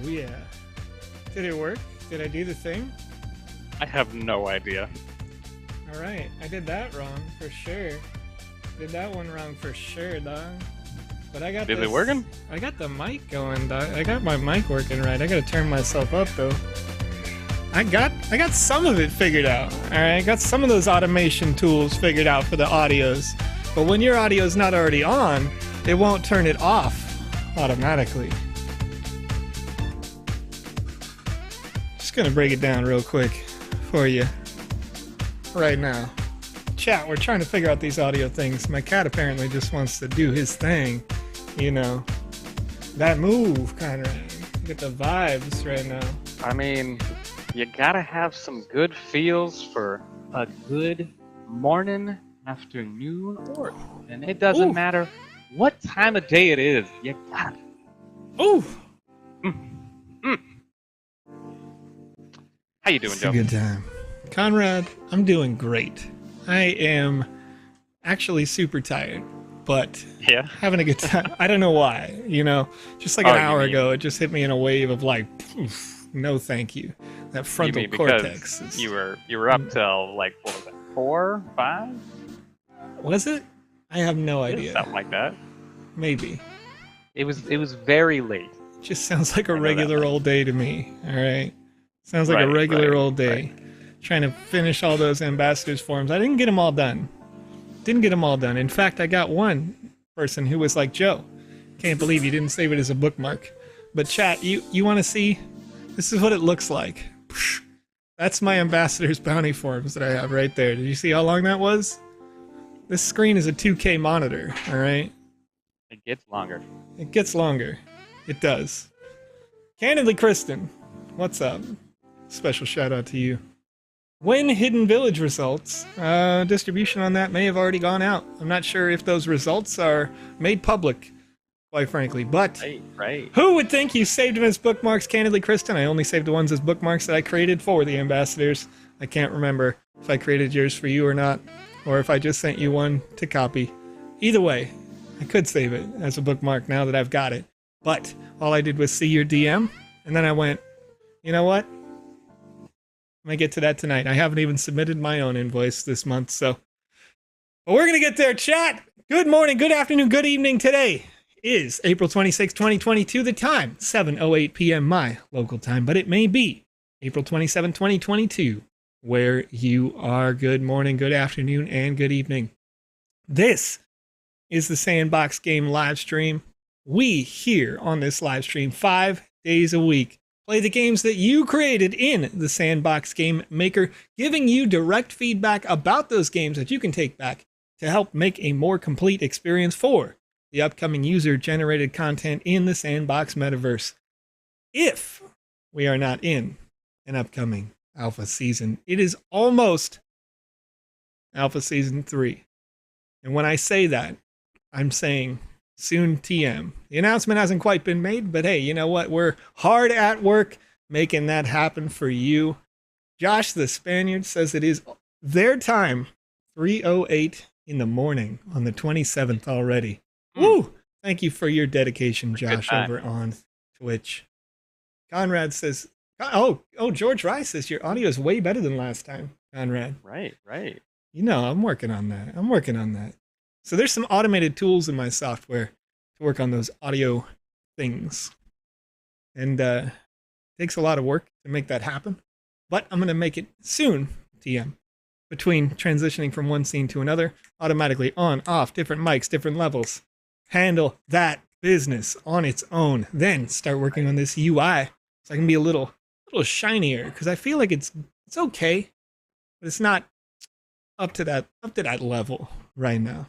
Oh yeah. Did it work? Did I do the thing? I have no idea. Alright, I did that wrong for sure. Did that one wrong for sure, dog. But I got Is it working? I got the mic going, dog. I got my mic working right. I gotta turn myself up though. I got some of it figured out. Alright, I got some of those automation tools figured out for the audios. But when your audio's not already on, it won't turn it off automatically. Just gonna break it down real quick for you right now. Chat, we're trying to figure out these audio things. My cat apparently just wants to do his thing, you know. That move, Conrad. Get the vibes right now. I mean, you gotta have some good feels for a good morning, afternoon, or and it doesn't matter what time of day it is. You got it. Ooh. How you doing, It's Joe? a good time. Conrad, I'm doing great. I am actually super tired, but Yeah. having a good time. I don't know why, you know, just like an hour ago, it just hit me in a wave of like, poof, no thank you. That frontal you mean cortex. Because you were up till like, what was it, 4, 5? Was it? I have no idea. Something like that. Maybe. It was very late. It just sounds like a I know that regular much. old day to me. All right. Sounds like a Right, regular right, old day. Trying to finish all those ambassadors forms. I didn't get them all done. In fact, I got one person who was like, Joe, can't believe you didn't save it as a bookmark. But chat, you want to see? This is what it looks like. That's my ambassador's bounty forms that I have right there. Did you see how long that was? This screen is a 2K monitor, all right? It gets longer. It gets longer. It does. Candidly, Kristen, what's up? Special shout out to you. When Hidden Village results, distribution on that may have already gone out. I'm not sure if those results are made public, quite frankly, but Right. who would think you saved them as bookmarks, Candidly, Kristen? I only saved the ones as bookmarks that I created for the ambassadors. I can't remember if I created yours for you or not, or if I just sent you one to copy. Either way, I could save it as a bookmark now that I've got it. But all I did was see your DM, and then I went, you know what? I might get to that tonight. I haven't even submitted my own invoice this month, so. But we're going to get there, chat. Good morning, good afternoon, good evening. Today is April 26, 2022. The time, 7:08 p.m. my local time, but it may be April 27, 2022, where you are. Good morning, good afternoon, and good evening. This is the Sandbox Game live stream. We here on this live stream 5 days a week play the games that you created in the Sandbox Game Maker, giving you direct feedback about those games that you can take back to help make a more complete experience for the upcoming user-generated content in the Sandbox Metaverse. If we are not in an upcoming Alpha season, it is almost Alpha Season 3. And when I say that, I'm saying soon TM. The announcement hasn't quite been made, but hey, you know what? We're hard at work making that happen for you. Josh the Spaniard says it is their time, 3:08 in the morning on the 27th already. Woo! Thank you for your dedication, Josh, over on Twitch. Conrad says, George Rice says your audio is way better than last time, Conrad. Right. You know, I'm working on that. So there's some automated tools in my software to work on those audio things. And it takes a lot of work to make that happen. But I'm going to make it soon, TM. Between transitioning from one scene to another, automatically on, off, different mics, different levels. Handle that business on its own. Then start working on this UI so I can be a little shinier. Because I feel like it's okay, but it's not up to that level right now.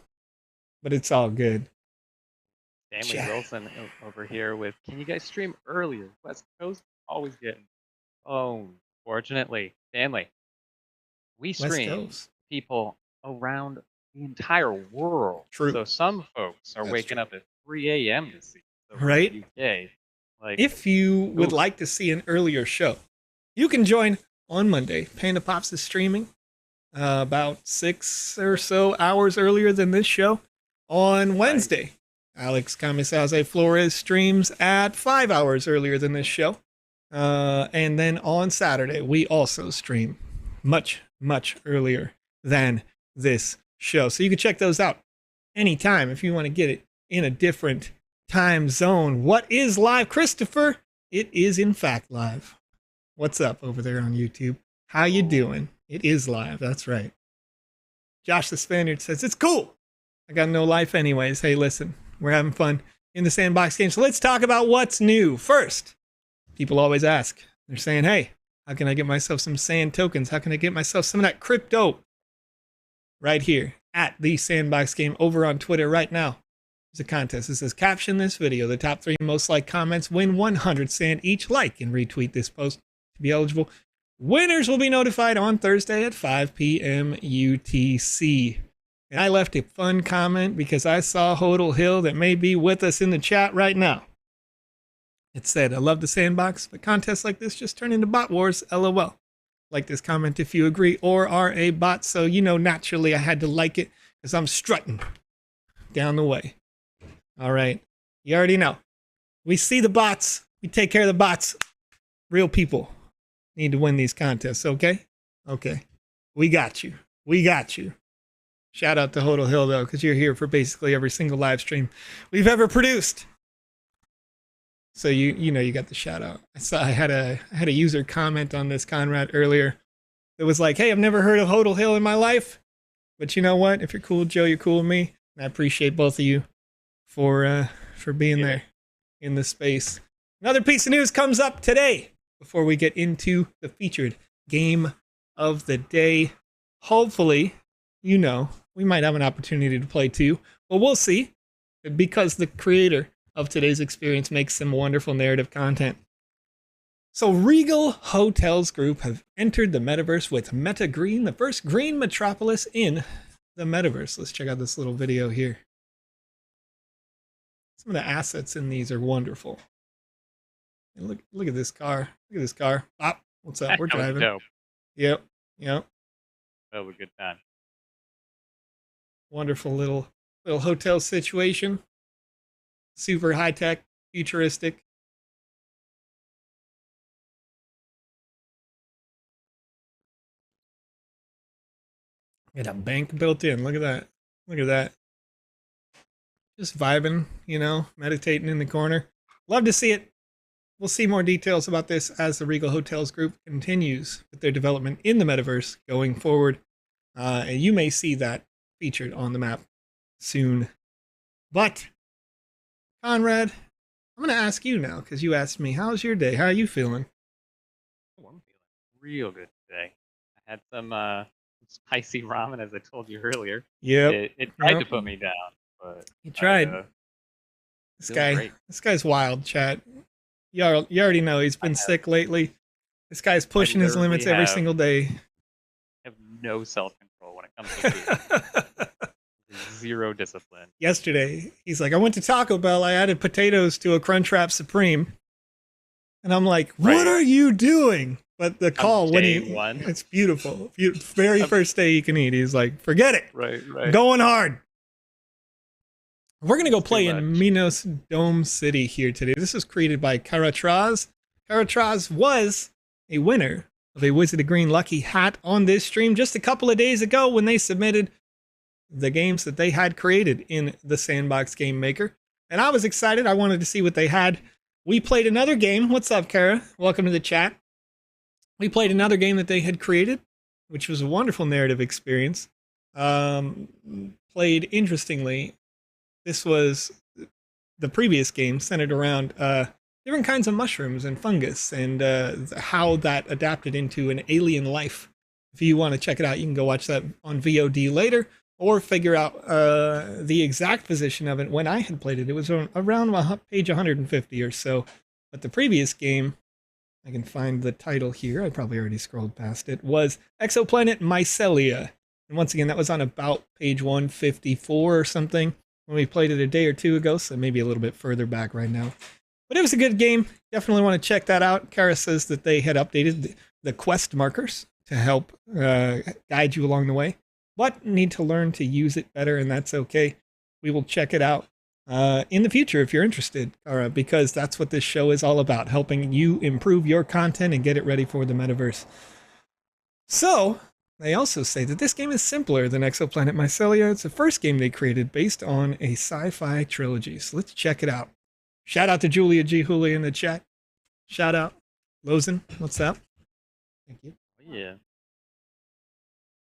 But it's all good. Stanley Wilson over here with, can you guys stream earlier? West Coast always getting. Oh, fortunately, Stanley, we stream people around the entire world. True. So some folks are waking up at 3 a.m. to see. Right. UK. Like, if you would like to see an earlier show, you can join on Monday. PandaPops is streaming about 6 or so hours earlier than this show. On Wednesday, Alex Florez streams at 5 hours earlier than this show. And then on Saturday, we also stream much, much earlier than this show. So you can check those out anytime if you want to get it in a different time zone. What is live, Christopher? It is in fact live. What's up over there on YouTube? How you doing? It is live. That's right. Josh the Spaniard says, it's cool. I got no life anyways. Hey, listen, we're having fun in the Sandbox game. So let's talk about what's new. First, people always ask. They're saying, hey, how can I get myself some sand tokens? How can I get myself some of that crypto? Right here at the Sandbox Game over on Twitter right now. There's a contest. It says, caption this video. The top 3 most liked comments win 100 sand each. Like and retweet this post to be eligible. Winners will be notified on Thursday at 5 p.m. UTC. And I left a fun comment because I saw Hodel Hill that may be with us in the chat right now. It said, I love the Sandbox, but contests like this just turn into bot wars, LOL. Like this comment if you agree or are a bot. So, you know, naturally I had to like it because I'm strutting down the way. All right. You already know. We see the bots. We take care of the bots. Real people need to win these contests, okay? Okay. We got you. We got you. Shout out to Hodel Hill, though, because you're here for basically every single live stream we've ever produced. So you know you got the shout out. I had a user comment on this, Conrad, earlier. It was like, hey, I've never heard of Hodel Hill in my life. But you know what? If you're cool with Joe, you're cool with me. And I appreciate both of you for being there in the space. Another piece of news comes up today before we get into the featured game of the day. Hopefully, you know, we might have an opportunity to play too. But we'll see, because the creator of today's experience makes some wonderful narrative content. So Regal Hotels Group have entered the metaverse with Meta Green, the first green metropolis in the metaverse. Let's check out this little video here. Some of the assets in these are wonderful. And look at this car. Look at this car. Bop. What's up? We're driving. Dope. Yep. That was a good time. Wonderful little hotel situation. Super high tech, futuristic. Got a bank built in. Look at that. Look at that. Just vibing, you know, meditating in the corner. Love to see it. We'll see more details about this as the Regal Hotels Group continues with their development in the metaverse going forward. And you may see that featured on the map soon. But, Conrad, I'm going to ask you now, because you asked me, how's your day? How are you feeling? Oh, I'm feeling real good today. I had some spicy ramen, as I told you earlier. Yep. It tried to put me down, but he tried. This guy's wild, chat. You already know he's been sick lately. This guy's pushing his limits every single day. I have no self-control when it comes to food. Zero discipline. Yesterday, he's like, I went to Taco Bell. I added potatoes to a Crunchwrap Supreme. And I'm like, what are you doing? But the call, it's beautiful. Very first day you can eat. He's like, forget it. Right. Going hard. We're going to go play in Minos Dome City here today. This is created by Karatraz. Karatraz was a winner of a Wizard of Green Lucky Hat on this stream just a couple of days ago when they submitted the games that they had created in the Sandbox Game Maker. And I was excited. I wanted to see what they had. We played another game. What's up, Kara? Welcome to the chat. We played another game that they had created, which was a wonderful narrative experience. Played interestingly. This was the previous game centered around different kinds of mushrooms and fungus and how that adapted into an alien life. If you want to check it out, you can go watch that on VOD later or figure out the exact position of it when I had played it. It was around page 150 or so. But the previous game, I can find the title here. I probably already scrolled past it, was Exoplanet Mycelia. And once again, that was on about page 154 or something when we played it a day or two ago, so maybe a little bit further back right now. But it was a good game. Definitely want to check that out. Kara says that they had updated the quest markers to help guide you along the way, but need to learn to use it better, and that's okay. We will check it out in the future if you're interested, Kara, because that's what this show is all about, helping you improve your content and get it ready for the metaverse. So, they also say that this game is simpler than Exoplanet Mycelia. It's the first game they created based on a sci-fi trilogy. So let's check it out. Shout out to Julia G. Hooley in the chat. Shout out. Lozen, what's up? Thank you. Yeah.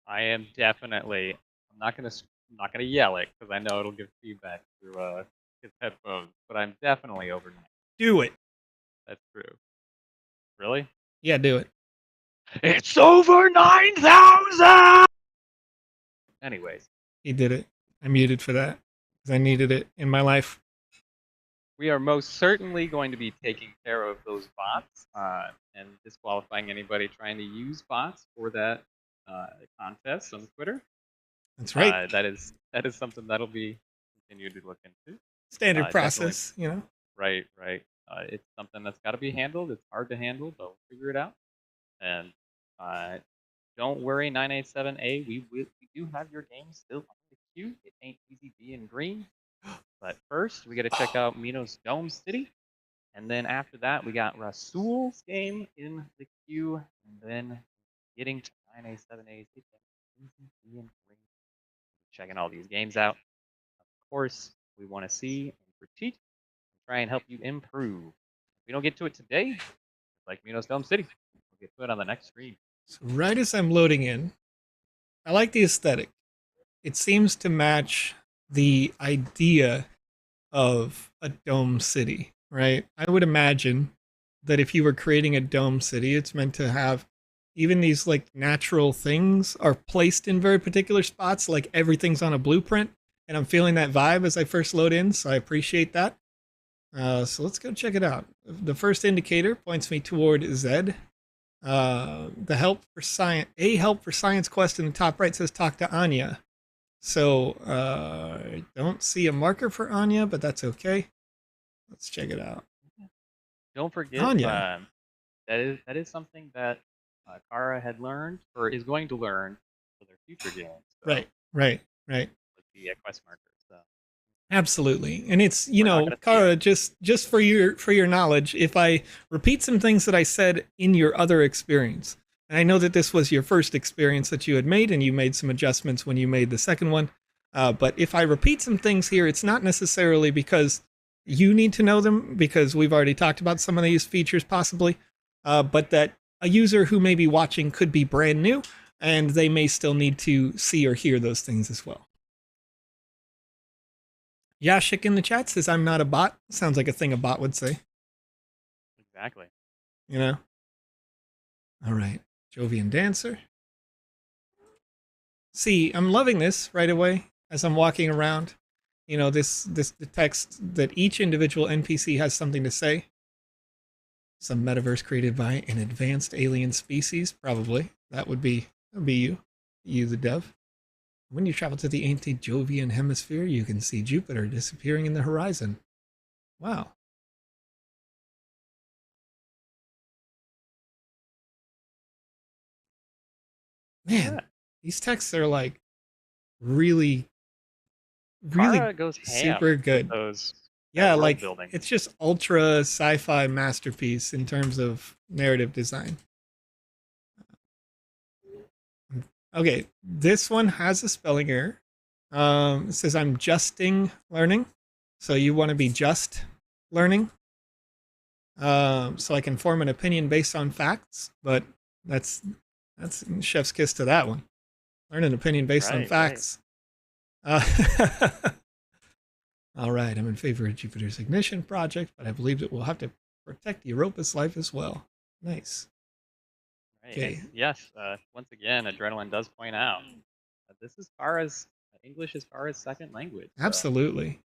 I am definitely. I'm not gonna yell it because I know it'll give feedback through his headphones. But I'm definitely over 9. Do it. That's true. Really? Yeah, do it. It's over 9,000. Anyways, he did it. I muted for that because I needed it in my life. We are most certainly going to be taking care of those bots and disqualifying anybody trying to use bots for that contest on Twitter. That's right. That is something that'll be continued to look into. Standard process, you know. Right. It's something that's got to be handled. It's hard to handle, but we'll figure it out. And don't worry, 987A. We do have your game still on the queue. It ain't easy being green. But first, we got to check out Minos Dome City. And then after that, we got Rasul's game in the queue. And then getting to 987A's checking all these games out. Of course, we want to see and critique and try and help you improve. If we don't get to it today, like Minos Dome City, we'll get to it on the next stream. So right as I'm loading in, I like the aesthetic. It seems to match the idea of a dome city, right? I would imagine that if you were creating a dome city, it's meant to have even these like natural things are placed in very particular spots, like everything's on a blueprint. And I'm feeling that vibe as I first load in, so I appreciate that. So let's go check it out. The first indicator points me toward Z. The help for science quest in the top right says talk to Anya. So I don't see a marker for Anya, but that's okay. Let's check it out. Don't forget Anya. that is something that Kara had learned or is going to learn for their future games. So Right. With the quest markers. So. Absolutely, and it's Kara. Just for your knowledge, if I repeat some things that I said in your other experience. And I know that this was your first experience that you had made, and you made some adjustments when you made the second one. But if I repeat some things here, it's not necessarily because you need to know them, because we've already talked about some of these features possibly, but that a user who may be watching could be brand new, and they may still need to see or hear those things as well. Yashik in the chat says, I'm not a bot. Sounds like a thing a bot would say. Exactly. You know? All right. Jovian Dancer. See, I'm loving this right away as I'm walking around. You know, the text that each individual NPC has something to say. Some metaverse created by an advanced alien species, probably. That would be you the dev. When you travel to the anti-Jovian hemisphere, you can see Jupiter disappearing in the horizon. Wow. Man, these texts are like really goes super good. Yeah, like building. It's just ultra sci-fi masterpiece in terms of narrative design. Okay, this one has a spelling error. It says I'm justing learning. So you want to be just learning. So I can form an opinion based on facts, but that's chef's kiss to that one. Learn an opinion based on facts. Right. All right, I'm in favor of Jupiter's ignition project, but I believe it will have to protect Europa's life as well. Nice. Right. Okay. Yes, once again, Adrenaline does point out that this is English as far as second language. So absolutely.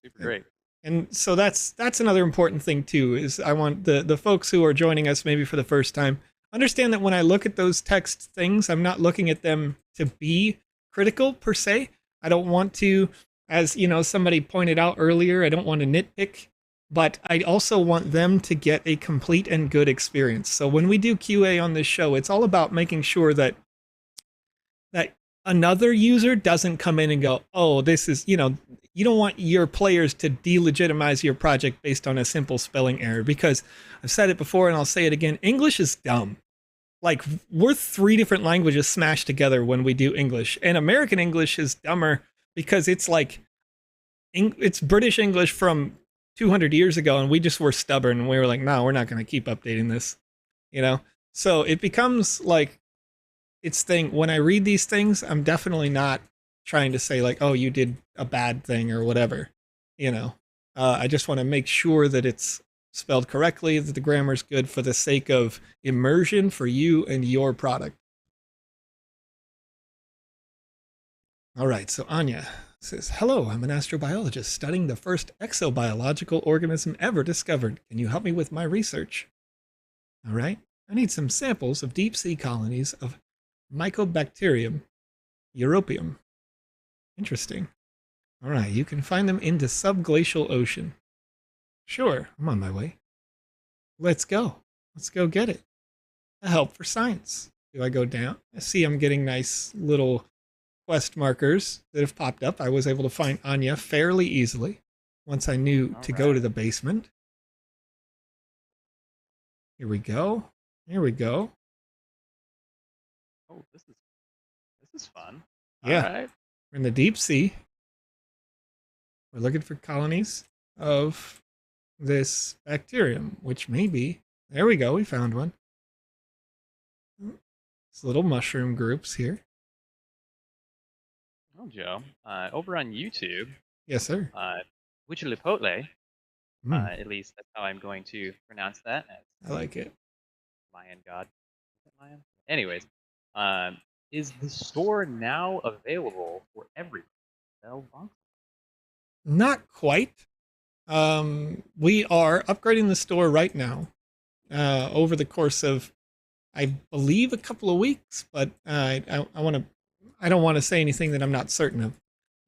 Super great. And so that's another important thing too, is I want the folks who are joining us maybe for the first time, understand that when I look at those text things, I'm not looking at them to be critical per se. I don't want to, as somebody pointed out earlier, I don't want to nitpick, but I also want them to get a complete and good experience. So when we do QA on this show, it's all about making sure that another user doesn't come in and go, oh, this is, you don't want your players to delegitimize your project based on a simple spelling error, because I've said it before and I'll say it again. English is dumb. Like, we're 3 different languages smashed together when we do English, and American English is dumber because it's like it's British English from 200 years ago, and we just were stubborn and we were like, no, we're not going to keep updating this, you know. So it becomes like its thing. When I read these things, I'm definitely not trying to say like, oh, you did a bad thing or whatever, you know. I just want to make sure that it's spelled correctly, that the grammar's good, for the sake of immersion for you and your product. All right, so Anya says, hello, I'm an astrobiologist studying the first exobiological organism ever discovered. Can you help me with my research? All right, I need some samples of deep sea colonies of Mycobacterium europaeum. Interesting. All right, you can find them in the subglacial ocean. Sure, I'm on my way. Let's go. Let's go get it. A help for science. Do I go down? I see I'm getting nice little quest markers that have popped up. I was able to find Anya fairly easily once I knew to go to the basement. Here we go. Here we go. Oh, this is fun. Yeah. All right. We're in the deep sea. We're looking for colonies of this bacterium, which may be, there we go, we found one. It's little mushroom groups here. Oh, Joe. Over on YouTube. Yes, sir. Huitzilopochtli, at least that's how I'm going to pronounce that. I like it. Mayan god. Is it Mayan? Anyways, is the store now available for everyone? Not quite. We are upgrading the store right now over the course of, I believe, a couple of weeks, but I don't want to say anything that I'm not certain of.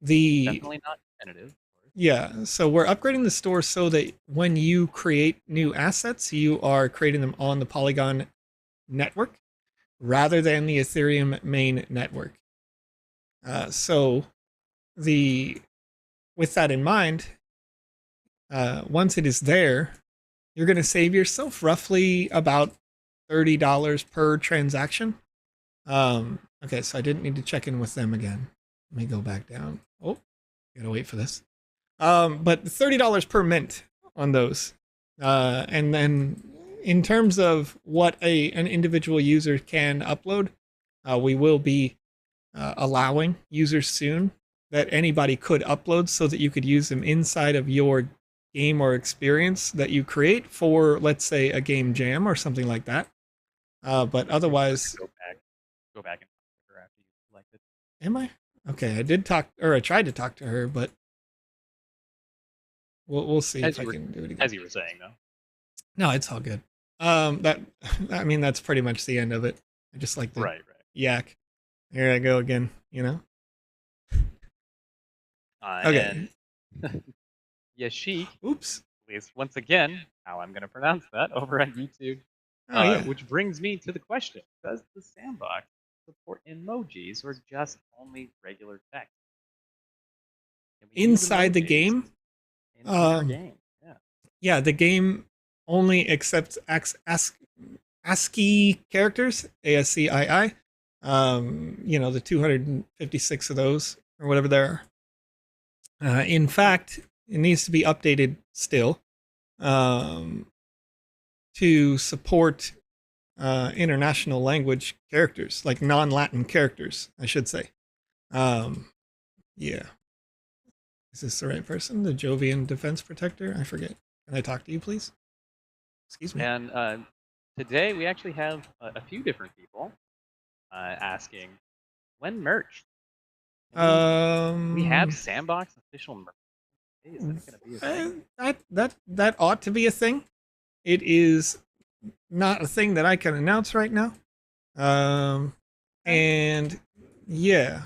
Definitely not definitive. Yeah, so we're upgrading the store so that when you create new assets, you are creating them on the Polygon network rather than the Ethereum main network. So with that in mind, once it is there, you're going to save yourself roughly about $30 per transaction. Okay, so I didn't need to check in with them again. Let me go back down. Oh, gotta wait for this. But $30 per mint on those. And then in terms of what an individual user can upload, we will be allowing users soon that anybody could upload so that you could use them inside of your game or experience that you create for, let's say, a game jam or something like that. But otherwise, go back and talk to her after you selected. Am I? Okay, I tried to talk to her, but we'll see if I can do it again. As you were saying, though. No, it's all good. That's pretty much the end of it. I just like to yak. Here I go again, you know? Okay. Yashik. Oops. At least once again, how I'm going to pronounce that over on YouTube. Which brings me to the question: does the Sandbox support emojis or just only regular text? Inside the game? Inside the game, yeah. Yeah, the game only accepts ASCII characters, ASCII. The 256 of those, or whatever there are. In fact, it needs to be updated still to support international language characters, like non-Latin characters, I should say. Yeah. Is this the right person? The Jovian Defense Protector? I forget. Can I talk to you, please? Excuse me. And today we actually have a few different people asking when merch. We have Sandbox official merch. Is that going to be a thing? That ought to be a thing. It is not a thing that I can announce right now. And yeah,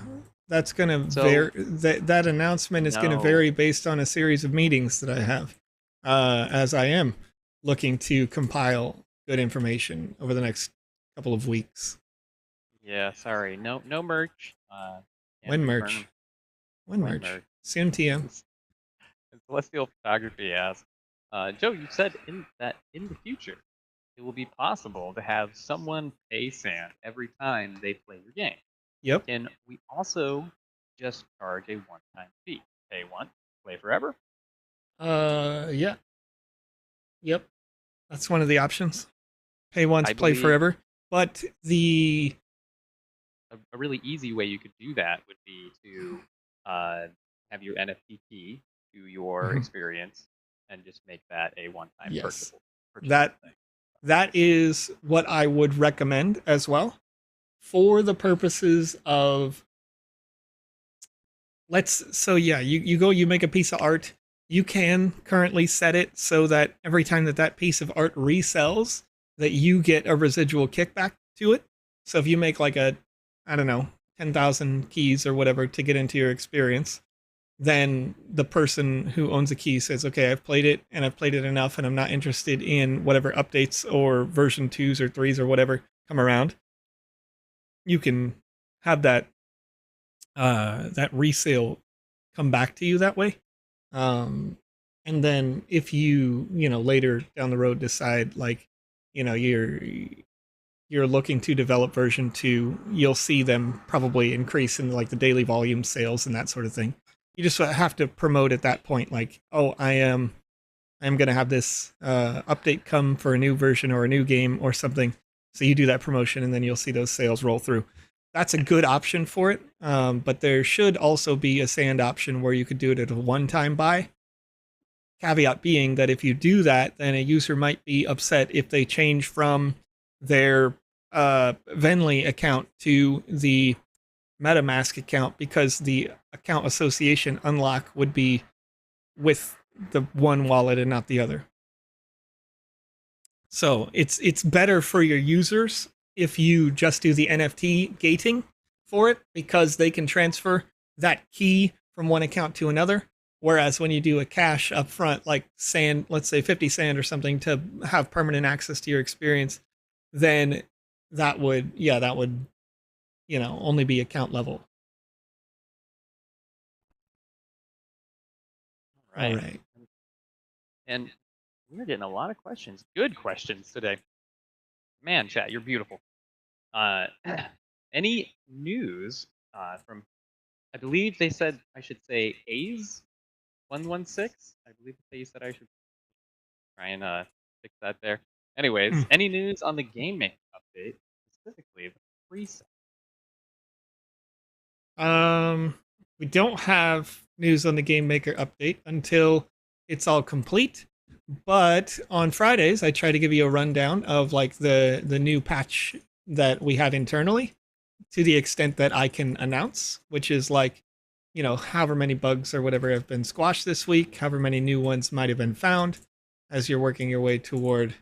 that's going to vary. That announcement is going to vary based on a series of meetings that I have, as I am looking to compile good information over the next couple of weeks. Yeah, sorry, no merch. When merch? Soon TM. Celestial Photography asks, Joe, you said that in the future it will be possible to have someone pay Sand every time they play your game. Yep. Can we also just charge a one-time fee? Pay once, play forever? Yeah. Yep. That's one of the options. Pay once, I play believe forever. But the a really easy way you could do that would be to have your NFT key to your experience and just make that a one-time yes, purchasable that thing. that is what I would recommend as well, for the purposes of you make a piece of art. You can currently set it so that every time that piece of art resells, that you get a residual kickback to it. So if you make like a, I don't know, 10,000 keys or whatever to get into your experience, then the person who owns a key says, okay, I've played it and I've played it enough and I'm not interested in whatever updates or version 2s or 3s or whatever come around. You can have that that resale come back to you that way. And then if you later down the road decide like you're looking to develop version 2, you'll see them probably increase in like the daily volume sales and that sort of thing. You just have to promote at that point like, oh, I'm going to have this update come for a new version or a new game or something. So you do that promotion and then you'll see those sales roll through. That's a good option for it. But there should also be a Sand option where you could do it at a one-time buy. Caveat being that if you do that, then a user might be upset if they change from their Venly account to the MetaMask account, because the account association unlock would be with the one wallet and not the other. So it's better for your users if you just do the NFT gating for it, because they can transfer that key from one account to another. Whereas when you do a cash up front, like Sand, let's say 50 Sand or something, to have permanent access to your experience, then that would only be account level. Right. All right. And we're getting a lot of questions. Good questions today. Man, chat, you're beautiful. Any news from, I believe they said I should say A's 116? I believe they said I should try and fix that there. Anyways, any news on the Game Maker update, specifically the preset? We don't have news on the Game Maker update until it's all complete. But on Fridays, I try to give you a rundown of like the new patch that we have internally, to the extent that I can announce, which is like, however many bugs or whatever have been squashed this week, however many new ones might have been found as you're working your way toward.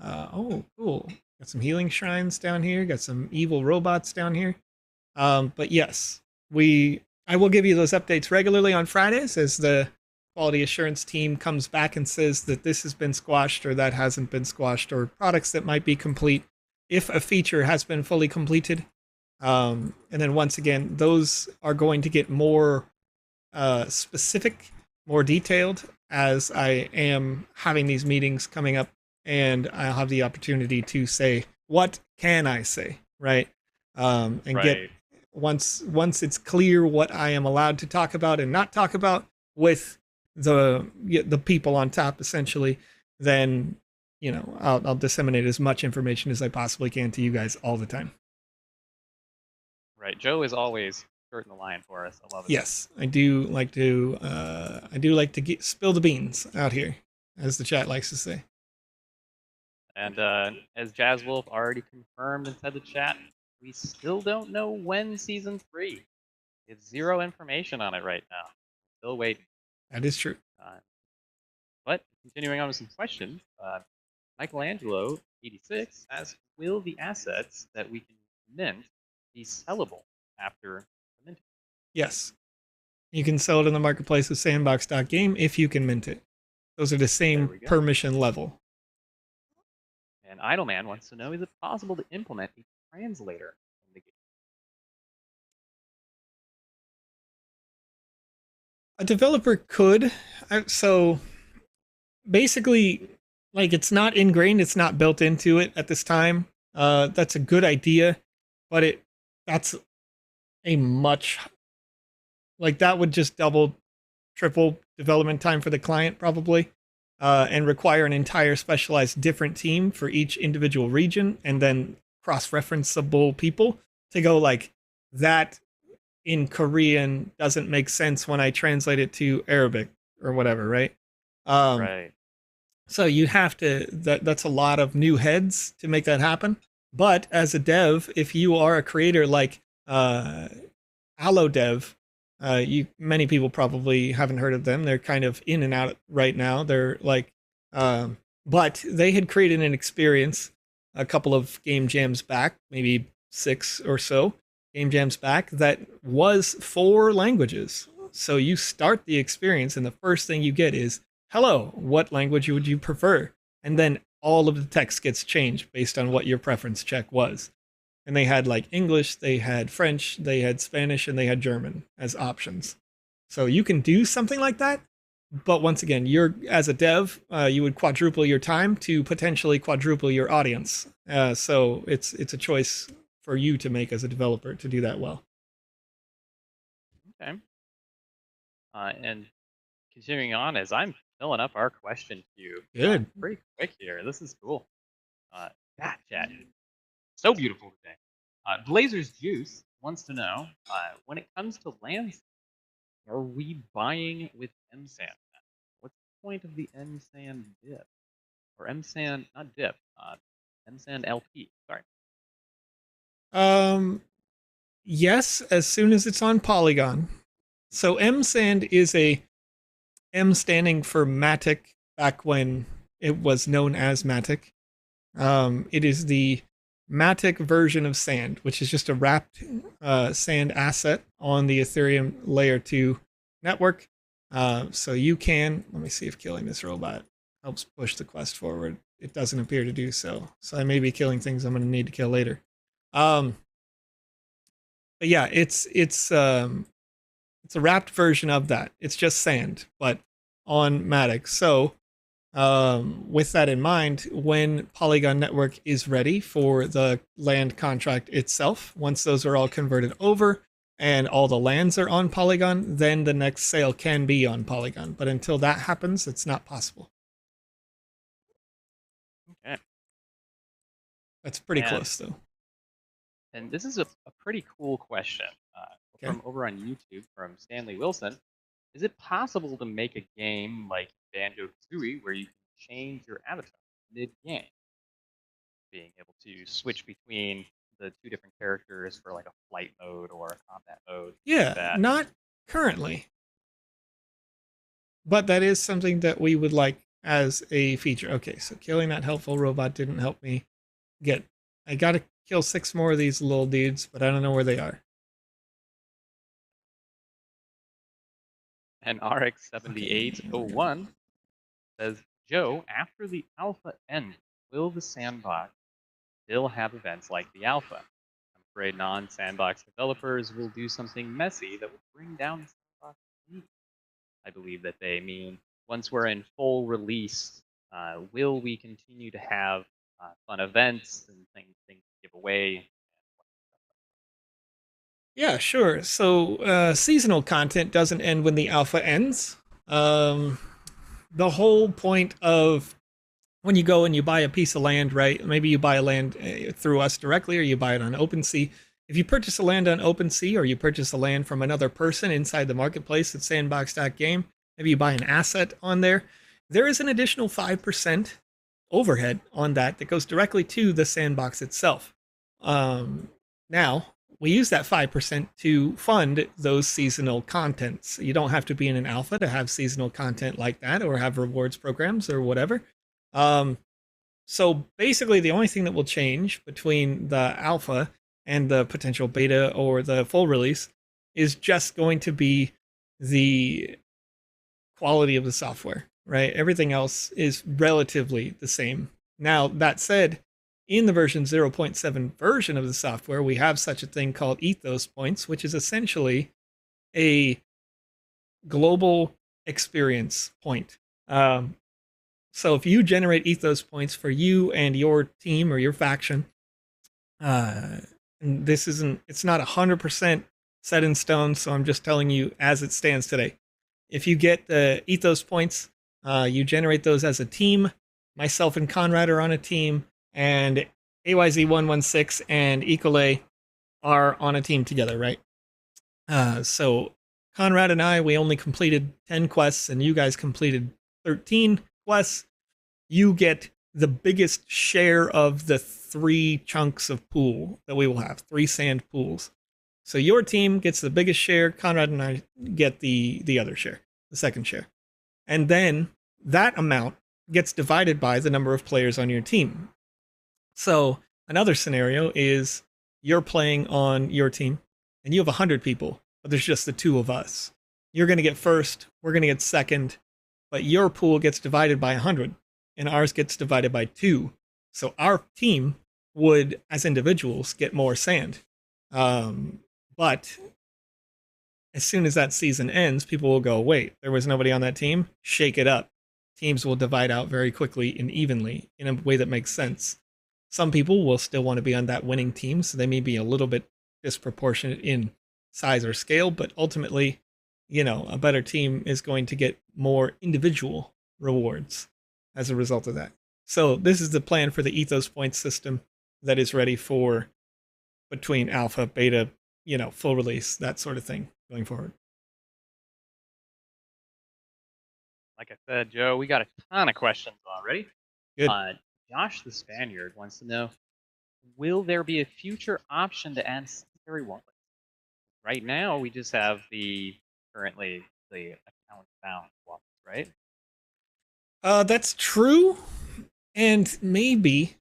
Oh, cool. Got some healing shrines down here. Got some evil robots down here. But yes, I will give you those updates regularly on Fridays as the quality assurance team comes back and says that this has been squashed or that hasn't been squashed, or products that might be complete if a feature has been fully completed. And then once again, those are going to get more specific, more detailed as I am having these meetings coming up, and I'll have the opportunity to say, what can I say, right? And right. Get once it's clear what I am allowed to talk about and not talk about with the people on top, essentially, then I'll disseminate as much information as I possibly can to you guys all the time. Right, Joe is always skirting the line for us. I love it. Yes, I do like to spill the beans out here, as the chat likes to say. And as Jazz Wolf already confirmed inside the chat, we still don't know when Season 3. It's zero information on it right now. Still waiting. That is true. But continuing on with some questions, Michelangelo 86 asks, will the assets that we can mint be sellable after the minting? Yes. You can sell it in the marketplace of Sandbox.game if you can mint it. Those are the same permission level. And Idleman wants to know, is it possible to implement a translator in the game? A developer could. So basically, like it's not ingrained, it's not built into it at this time. That's a good idea, but that's a much like that would just double, triple development time for the client probably, and require an entire specialized different team for each individual region, and then cross-referenceable people to go like that in Korean doesn't make sense when I translate it to Arabic or whatever, right? Um, Right. so you have to that's a lot of new heads to make that happen. But as a dev, if you are a creator like Allodev, you many people probably haven't heard of them. They're kind of in and out right now. They're like, but they had created an experience a couple of game jams back, maybe 6 or so game jams back, that was 4 languages. So you start the experience, and the first thing you get is, "Hello, what language would you prefer?" And then all of the text gets changed based on what your preference check was. And they had like English, they had French, they had Spanish, and they had German as options. So you can do something like that, but once again, you're as a dev, you would quadruple your time to potentially quadruple your audience. So it's a choice for you to make as a developer to do that well. Okay. And continuing on, as I'm filling up our question queue Good. pretty quick here. This is cool. Chat. So beautiful today. Blazer's Juice wants to know, when it comes to lands, are we buying with MSAN? What's the point of the MSAN dip? Or MSAN, not dip, MSAN LP, sorry. Yes, as soon as it's on Polygon. So MSand is a M standing for Matic back when it was known as Matic. It is the Matic version of Sand, which is just a wrapped Sand asset on the Ethereum layer 2 network. So you can, let me see if killing this robot helps push the quest forward. It doesn't appear to do so. So I may be killing things I'm going to need to kill later. But yeah, it's a wrapped version of that. It's just Sand, but on Matic. So with that in mind, when Polygon Network is ready for the land contract itself, once those are all converted over and all the lands are on Polygon, then the next sale can be on Polygon. But until that happens, it's not possible. Okay. That's pretty close, though. And this is a pretty cool question from over on YouTube from Stanley Wilson. Is it possible to make a game like Banjo-Kazooie where you can change your avatar mid-game? Being able to switch between the 2 different characters for like a flight mode or a combat mode. Yeah, like not currently. But that is something that we would like as a feature. Okay, so killing that helpful robot didn't help me get... I gotta kill 6 more of these little dudes, but I don't know where they are. And RX7801 says, Joe, after the alpha ends, will the sandbox still have events like the alpha? I'm afraid non-sandbox developers will do something messy that will bring down the sandbox community. I believe that they mean once we're in full release, will we continue to have fun events and things to give away? Yeah, sure. So seasonal content doesn't end when the alpha ends. The whole point of when you go and you buy a piece of land, right? Maybe you buy a land through us directly, or you buy it on OpenSea. If you purchase a land on OpenSea, or you purchase a land from another person inside the marketplace at Sandbox.game, maybe you buy an asset on there, there is an additional 5% overhead on that goes directly to the sandbox itself. Now, we use that 5% to fund those seasonal contents. You don't have to be in an alpha to have seasonal content like that, or have rewards programs or whatever. So basically, the only thing that will change between the alpha and the potential beta or the full release is just going to be the quality of the software, right? Everything else is relatively the same. Now, that said, in the version 0.7 version of the software, we have such a thing called ethos points, which is essentially a global experience point. So if you generate ethos points for you and your team or your faction, and it's not 100% set in stone, so I'm just telling you as it stands today. If you get the ethos points, you generate those as a team. Myself and Conrad are on a team, and AYZ116 and Ecolay are on a team together, right? So Conrad and I, we only completed 10 quests, and you guys completed 13 quests. You get the biggest share of the 3 chunks of pool that we will have, 3 sand pools. So your team gets the biggest share, Conrad and I get the other share, the second share. And then that amount gets divided by the number of players on your team. So another scenario is you're playing on your team and you have 100 people, but there's just the 2 of us. You're going to get first, we're going to get second, but your pool gets divided by 100 and ours gets divided by 2. So our team would, as individuals, get more sand. But as soon as that season ends, people will go, wait, there was nobody on that team? Shake it up. Teams will divide out very quickly and evenly in a way that makes sense. Some people will still want to be on that winning team, so they may be a little bit disproportionate in size or scale, but ultimately, a better team is going to get more individual rewards as a result of that. So this is the plan for the ethos point system that is ready for between alpha, beta, full release, that sort of thing going forward. Like I said, Joe, we got a ton of questions already. Good. Josh the Spaniard wants to know, will there be a future option to add secondary wallets? Right now, we just have currently the account bound wallets, right? That's true, and maybe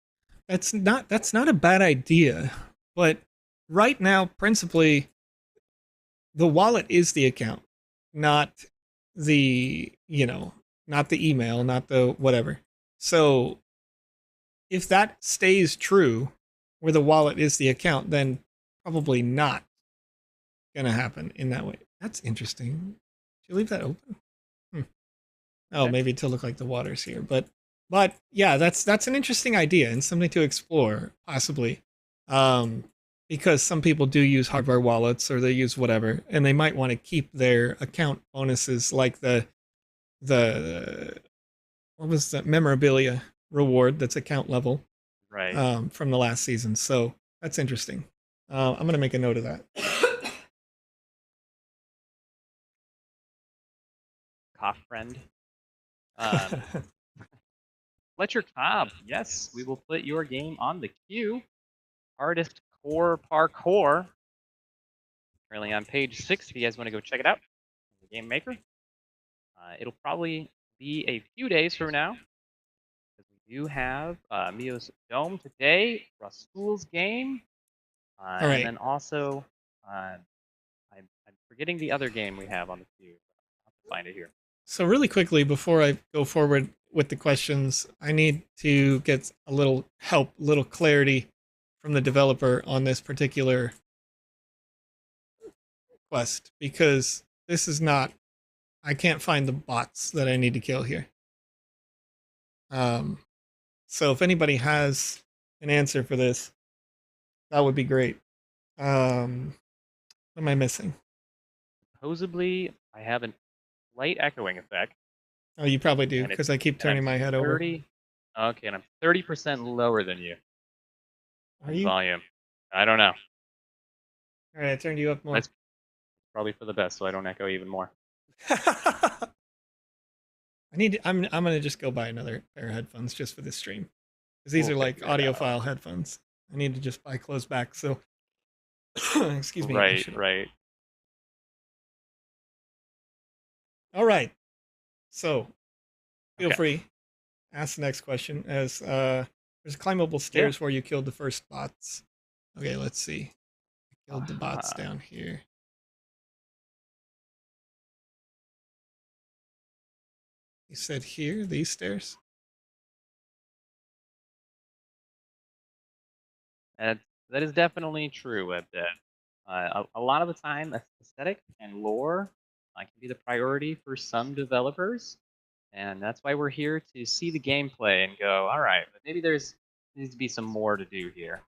that's not a bad idea. But right now, principally, the wallet is the account, not the not the email, not the whatever. So if that stays true, where the wallet is the account, then probably not gonna happen in that way. That's interesting. Should you leave that open? Oh, Okay. maybe to look like the waters here, but yeah, that's an interesting idea and something to explore possibly, because some people do use hardware wallets or they use whatever, and they might want to keep their account bonuses like the what was the memorabilia reward that's account level, Right. from the last season. So that's interesting. I'm gonna make a note of that. Cough friend. Fletcher Cobb, yes, we will put your game on the queue. Artist Core Parkour. Currently on page 6 if you guys want to go check it out. The Game Maker. It'll probably be a few days from now. Because we do have Minos Dome today, Rasul's game. All And right. then also, I'm forgetting the other game we have on the queue. I'll have to find it here. So really quickly, before I go forward with the questions, I need to get a little help, a little clarity from the developer on this particular quest, because this is not, I can't find the bots that I need to kill here. So if anybody has an answer for this, that would be great. What am I missing? Supposedly, I have a light echoing effect. Oh, you probably do, because I keep turning my head over. Okay, and I'm 30% lower than you. Are you? Volume. I don't know. All right, I turned you up more. That's probably for the best, so I don't echo even more. I'm gonna just go buy another pair of headphones just for this stream, because these are like audiophile headphones. I need to just buy close back. So, excuse me. Right. All right. So, feel free. Ask the next question. As there's climbable stairs where you killed the first bots. Okay, let's see. I killed the bots down here. You said here, these stairs? That is definitely true, WebDev. A lot of the time, aesthetic and lore can be the priority for some developers. And that's why we're here to see the gameplay and go, all right, but maybe there's needs to be some more to do here.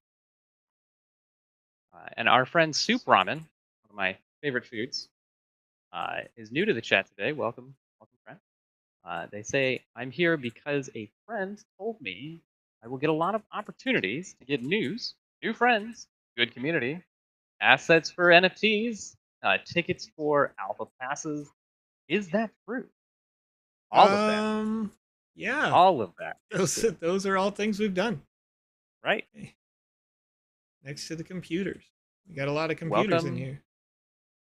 And our friend Soup Ramen, one of my favorite foods, is new to the chat today. Welcome, welcome, friend. They say, I'm here because a friend told me I will get a lot of opportunities to get news, new friends, good community, assets for NFTs, tickets for alpha passes. Is that true? All of that. Yeah. All of that. Those are all things we've done. Right. Okay. Next to the computers. We got a lot of computers in here.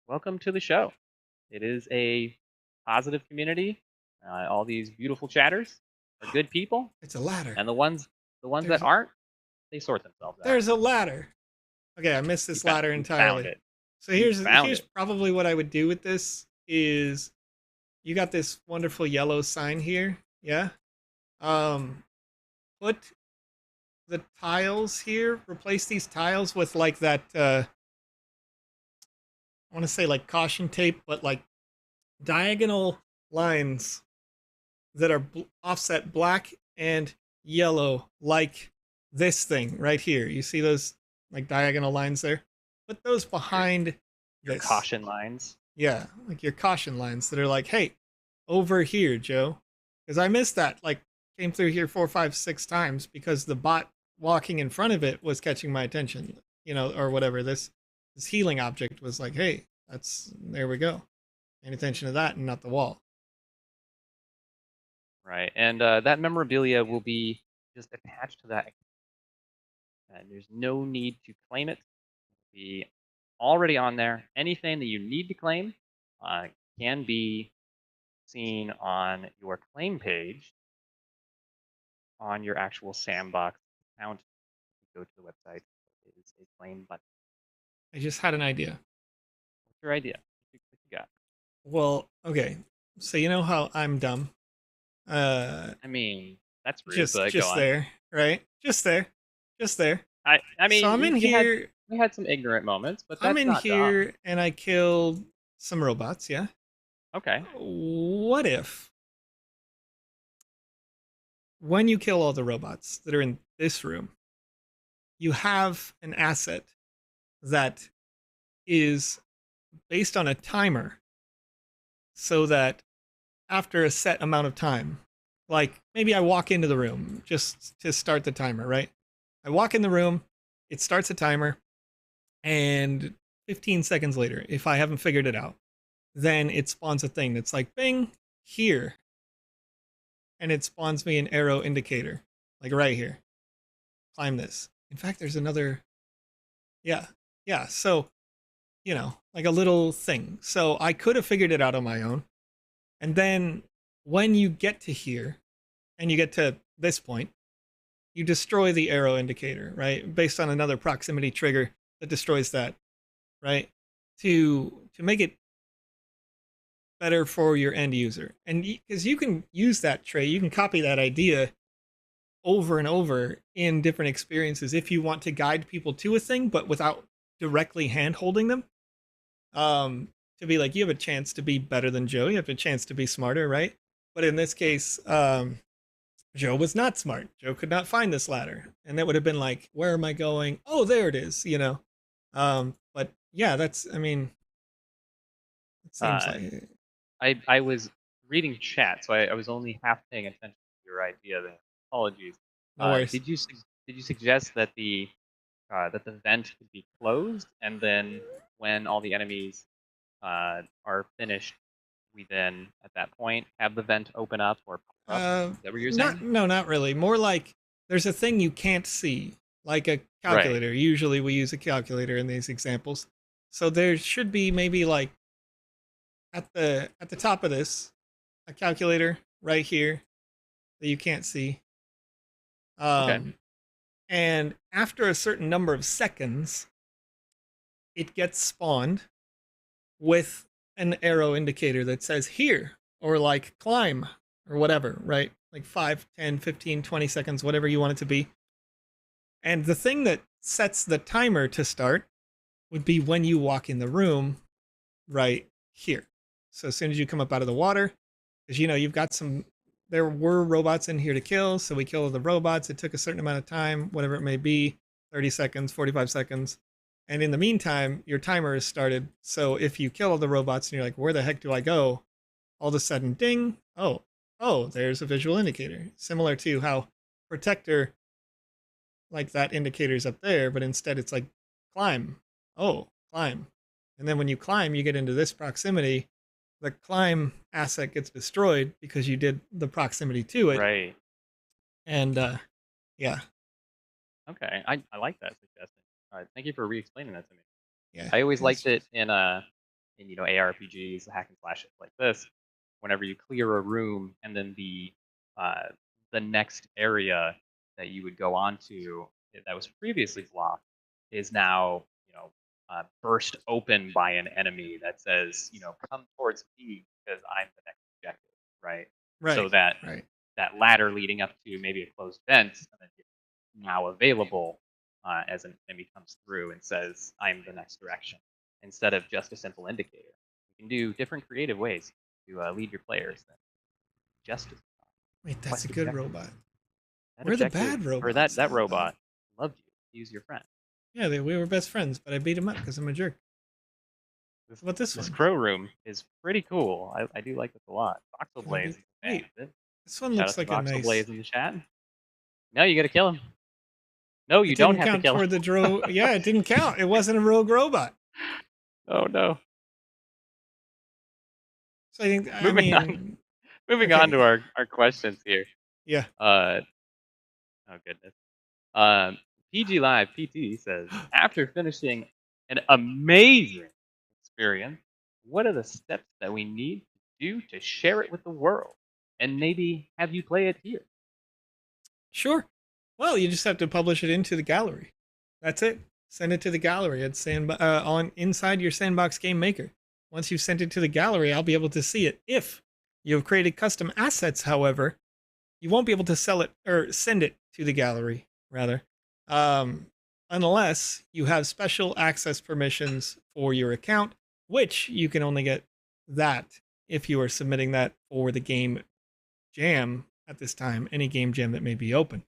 Welcome to the show. It is a positive community. All these beautiful chatters are good people. It's a ladder. And the ones that aren't, they sort themselves out. There's a ladder. Okay, I missed this ladder entirely. Found it. So here's probably what I would do with this is you got this wonderful yellow sign here, yeah? Put the tiles here, replace these tiles with like that I want to say like caution tape, but like diagonal lines that are offset black and yellow, like this thing right here. You see those like diagonal lines there? Put those behind your caution lines. Yeah, like your caution lines that are like, hey, over here, Joe. Because I missed that. Like, came through here 4, 5, 6 times because the bot walking in front of it was catching my attention, or whatever. This healing object was like, hey, there we go. Paying attention to that and not the wall. Right, and that memorabilia will be just attached to that. And there's no need to claim it. It'll be already on there. Anything that you need to claim can be seen on your claim page on your actual Sandbox account. Go to the website. It is a claim button. I just had an idea. What's your idea? What you got? Well, okay. So you know how I'm dumb. I mean, that's rude. Just there, right? Just there. I mean, so I'm in here. We had some ignorant moments, but that's I'm in not here dumb. And I killed some robots. Yeah. Okay. What if when you kill all the robots that are in this room, you have an asset that is based on a timer, so that after a set amount of time, like maybe I walk into the room just to start the timer, right? I walk in the room, it starts a timer, and 15 seconds later, if I haven't figured it out, then it spawns a thing that's like, bing, here. And it spawns me an arrow indicator, like right here. Climb this. In fact, there's another, yeah, so, like a little thing. So I could have figured it out on my own. And then when you get to here, and you get to this point, you destroy the arrow indicator, right? Based on another proximity trigger that destroys that, right? To make it better for your end user. And because you can use that trait, you can copy that idea over and over in different experiences if you want to guide people to a thing, but without directly hand holding them. To be like, you have a chance to be better than Joe, you have a chance to be smarter, right? But in this case, Joe was not smart. Joe could not find this ladder. And that would have been like, where am I going? Oh, there it is, But yeah, it seems like... I was reading chat, so I was only half paying attention to your idea there. Apologies. No worries. Did you suggest that the vent could be closed, and then when all the enemies are finished, we then at that point have the vent open up or pop up? Is that what you're saying? No, not really. More like there's a thing you can't see, like a calculator. Right. Usually we use a calculator in these examples. So there should be maybe like at the top of this, a calculator right here that you can't see. Okay. And after a certain number of seconds, it gets spawned with an arrow indicator that says here, or like climb, or whatever, right? Like 5, 10, 15, 20 seconds, whatever you want it to be. And the thing that sets the timer to start would be when you walk in the room right here. So as soon as you come up out of the water, because you've got there were robots in here to kill, so we killed the robots. It took a certain amount of time, whatever it may be, 30 seconds, 45 seconds. And in the meantime, your timer has started. So if you kill all the robots and you're like, where the heck do I go? All of a sudden, ding, oh, there's a visual indicator. Similar to how Protector, like that indicator's up there, but instead it's like climb. Oh, climb. And then when you climb, you get into this proximity. The climb asset gets destroyed because you did the proximity to it. Right. And yeah. Okay, I like that suggestion. Thank you for re-explaining that to me. Yeah. I always liked it in ARPGs, hack and slashes like this. Whenever you clear a room and then the next area that you would go on to that was previously blocked is now burst open by an enemy that says come towards me because I'm the next objective, right? So that that ladder leading up to maybe a closed vent and then now available as an enemy comes through and says I'm the next direction instead of just a simple indicator. You can do different creative ways to lead your players than just wait, that's a good robot. We're the bad robots. Or that robot loved you. He's your friend. Yeah, we were best friends, but I beat him up because I'm a jerk. What this one? This crow room is pretty cool. I do like this a lot. Voxel Blaze. Wait, this one looks like a nice. Voxel Blaze in the chat. No, you got to kill him. No, you don't have to kill him. Yeah, it didn't count. It wasn't a rogue robot. Oh no. So I think moving on to our questions here. Yeah. Oh goodness. PG Live PT says, after finishing an amazing experience, what are the steps that we need to do to share it with the world and maybe have you play it here? Sure. Well, you just have to publish it into the gallery. That's it. Send it to the gallery at inside your Sandbox Game Maker. Once you've sent it to the gallery, I'll be able to see it. If you have created custom assets, however, you won't be able to sell it or send it to the gallery, rather, unless you have special access permissions for your account, which you can only get that if you are submitting that for the game jam at this time, any game jam that may be open.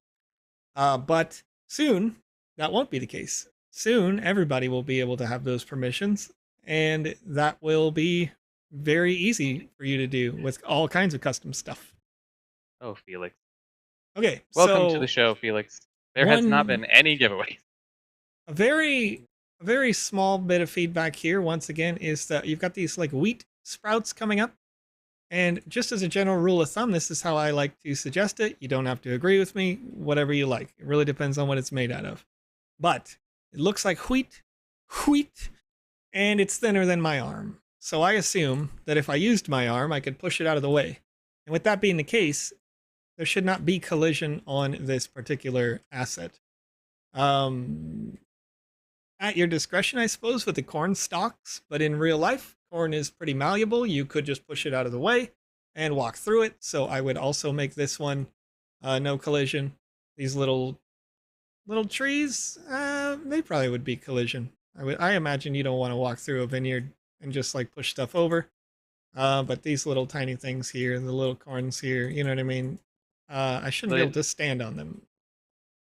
But soon, that won't be the case. Soon, everybody will be able to have those permissions, and that will be very easy for you to do with all kinds of custom stuff. Oh, Felix. Okay, welcome to the show, Felix. There has not been any giveaways. A very small bit of feedback here, once again, is that you've got these like wheat sprouts coming up. And just as a general rule of thumb, this is how I like to suggest it. You don't have to agree with me, whatever you like. It really depends on what it's made out of. But it looks like wheat, and it's thinner than my arm. So I assume that if I used my arm, I could push it out of the way. And with that being the case, there should not be collision on this particular asset. At your discretion, I suppose, with the corn stalks, but in real life, corn is pretty malleable. You could just push it out of the way and walk through it. So I would also make this one no collision. These little trees, they probably would be collision. I imagine you don't want to walk through a vineyard and just like push stuff over. But these little tiny things here, the little corns here, you know what I mean? I shouldn't be able to stand on them.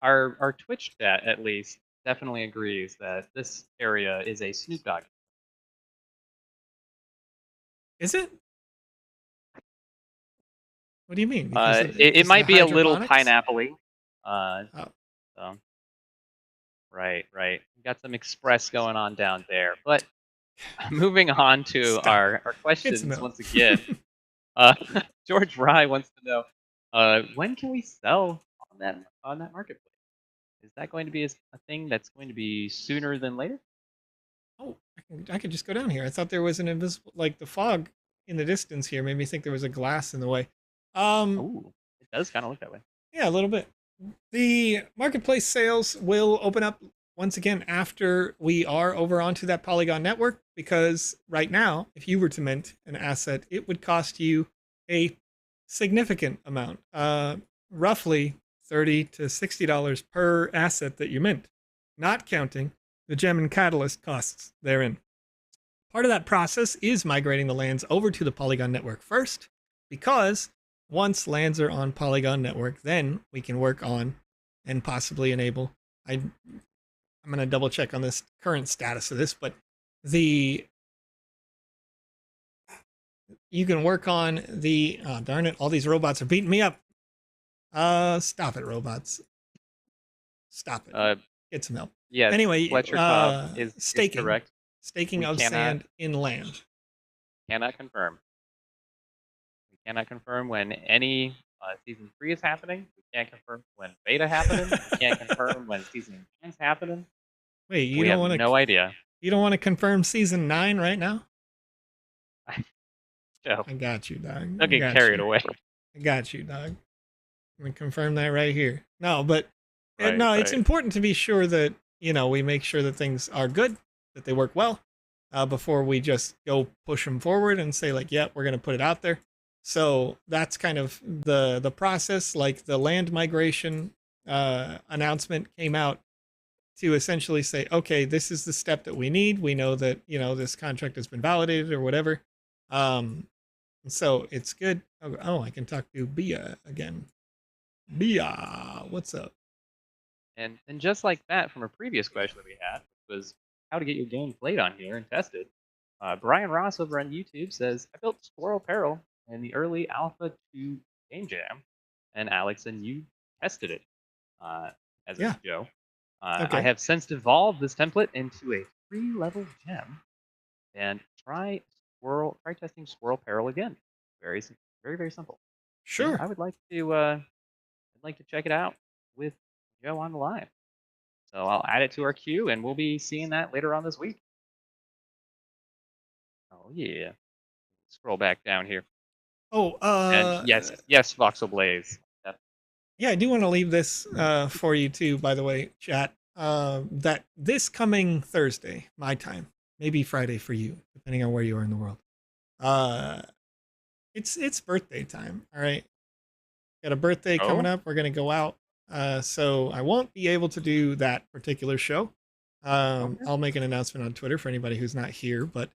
Our Twitch chat, at least, definitely agrees that this area is a Snoop Dogg. Is it? What do you mean? It might be a little pineapple-y. So. Right. We got some express going on down there. But moving on to our questions once again. George Rye wants to know, when can we sell on that marketplace? Is that going to be a thing that's going to be sooner than later? Oh, I could just go down here. I thought there was an invisible, like the fog in the distance here made me think there was a glass in the way. Ooh, it does kind of look that way. Yeah, a little bit. The marketplace sales will open up once again after we are over onto that Polygon network, because right now, if you were to mint an asset, it would cost you a significant amount, roughly $30 to $60 per asset that you mint, not counting the gem and catalyst costs therein. part of that process is migrating the lands over to the Polygon network first, because once lands are on Polygon network, then we can work on and possibly enable. I'm going to double check on this current status of this, but you can work on the, oh, darn it, all these robots are beating me up. Stop it, robots. Stop it. Get some help. Yes, anyway, Fletcher Cobb is correct. Staking We of sand in land. Cannot confirm. We cannot confirm when any season 3 is happening. We can't confirm when beta happening. We can't confirm when season 9 is happening. Wait, we have no idea. You don't want to confirm season 9 right now? Joe, I got you, dog. Don't get carried away. I got you, dog. I'm gonna confirm that right here. No, but right, it's important to be sure that we make sure that things are good, that they work well, before we just go push them forward and say like, yeah, we're gonna put it out there. So that's kind of the process. Like the land migration announcement came out to essentially say, okay, this is the step that we need. We know that this contract has been validated or whatever. So it's good. Oh, I can talk to Bia again. Bia, what's up? And just like that, from a previous question that we had, which was how to get your game played on here and tested. Brian Ross over on YouTube says, I built Squirrel Peril in the early Alpha 2 Game Jam, and Alex and you tested it, as is Joe. Okay. I have since evolved this template into a 3-level gem, and try testing Squirrel Peril again. Very, very, very simple. Sure. And I would like to check it out with Joe on the live. So I'll add it to our queue, and we'll be seeing that later on this week. Oh yeah. Scroll back down here. Oh, and yes, Voxel Blaze. Yeah, I do want to leave this for you too, by the way, chat. That this coming Thursday, my time, maybe Friday for you, depending on where you are in the world. It's birthday time. All right, got a birthday coming up. We're gonna go out. So I won't be able to do that particular show. I'll make an announcement on Twitter for anybody who's not here, but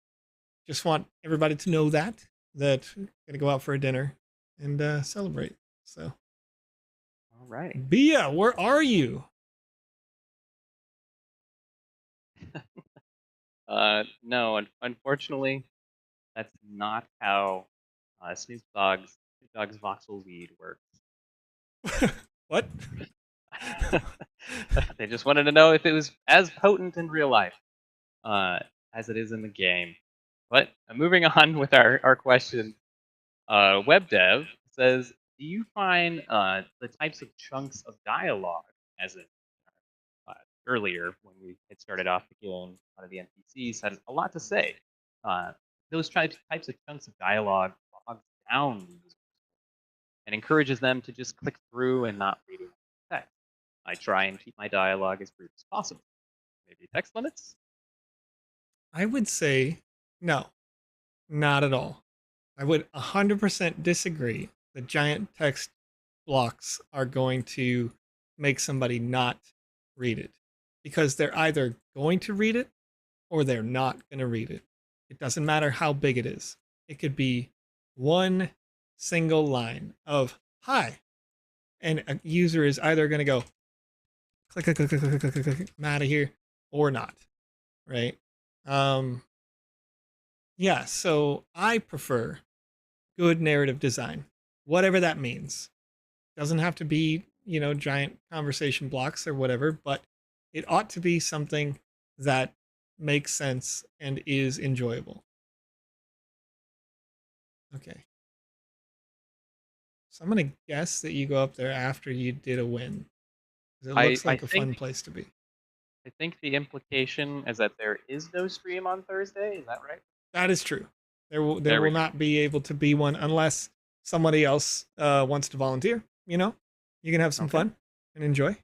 just want everybody to know that I'm gonna go out for a dinner and celebrate. So. All right. Bia, where are you? No, unfortunately, that's not how Snoop Dogg's voxel weed works. What? They just wanted to know if it was as potent in real life as it is in the game. But moving on with our question, WebDev says, do you find the types of chunks of dialogue, as in earlier when we had started off the game, one of the NPCs had a lot to say. Those types of chunks of dialogue bogs down users and encourages them to just click through and not reading text. I try and keep my dialogue as brief as possible. Maybe text limits? I would say no, not at all. I would 100% disagree that giant text blocks are going to make somebody not read it, because they're either going to read it or they're not going to read it. It doesn't matter how big it is. It could be one single line of hi, and a user is either going to go click, click, click, click, click, click, click, click, I'm out of here, or not, right? Yeah, so I prefer good narrative design, whatever that means. Doesn't have to be, giant conversation blocks or whatever, but it ought to be something that makes sense and is enjoyable. Okay. So I'm going to guess that you go up there after you did a win. It looks like a fun place to be. I think the implication is that there is no stream on Thursday. Is that right? That is true. There will not be able to be one unless somebody else wants to volunteer. You can have some fun and enjoy.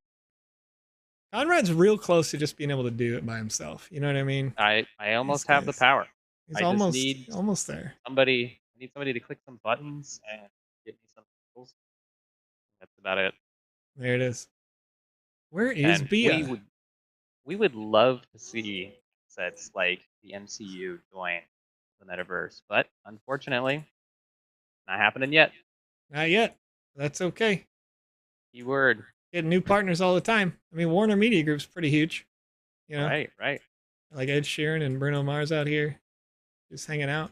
Conrad's real close to just being able to do it by himself. You know what I mean? I almost have the power. He's almost there. I need somebody to click some buttons and get me some tools. That's about it. There it is. Where is Bia? We would love to see assets like the MCU join the metaverse. But unfortunately, not happening yet. Not yet. That's okay. Keyword. Getting new partners all the time. I mean, Warner Media Group's pretty huge. You know, Right. like Ed Sheeran and Bruno Mars out here, just hanging out.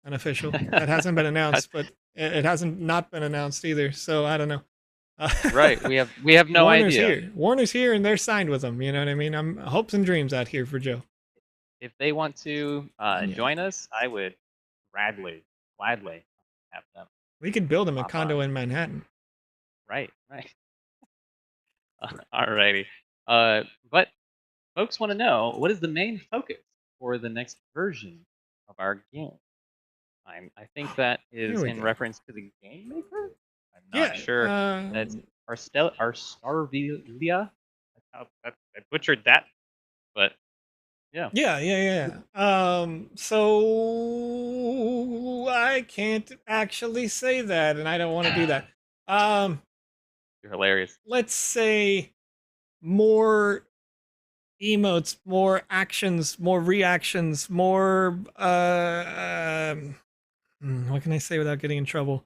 Unofficial. That hasn't been announced, but it hasn't not been announced either. So I don't know. Right. We have no Warner's idea. here. Warner's here, and they're signed with them. You know what I mean? I'm hopes and dreams out here for Joe. If they want to join us, I would gladly have them. We could build him a Hop condo on. in Manhattan. Right. Alrighty. But folks want to know, what is the main focus for the next version of our game? I think that is in reference to the Game Maker. I'm not sure. That's Starvelia. I butchered that, but yeah. So I can't actually say that, and I don't want to do that. You're hilarious. Let's say more emotes, more actions, more reactions, more what can I say without getting in trouble?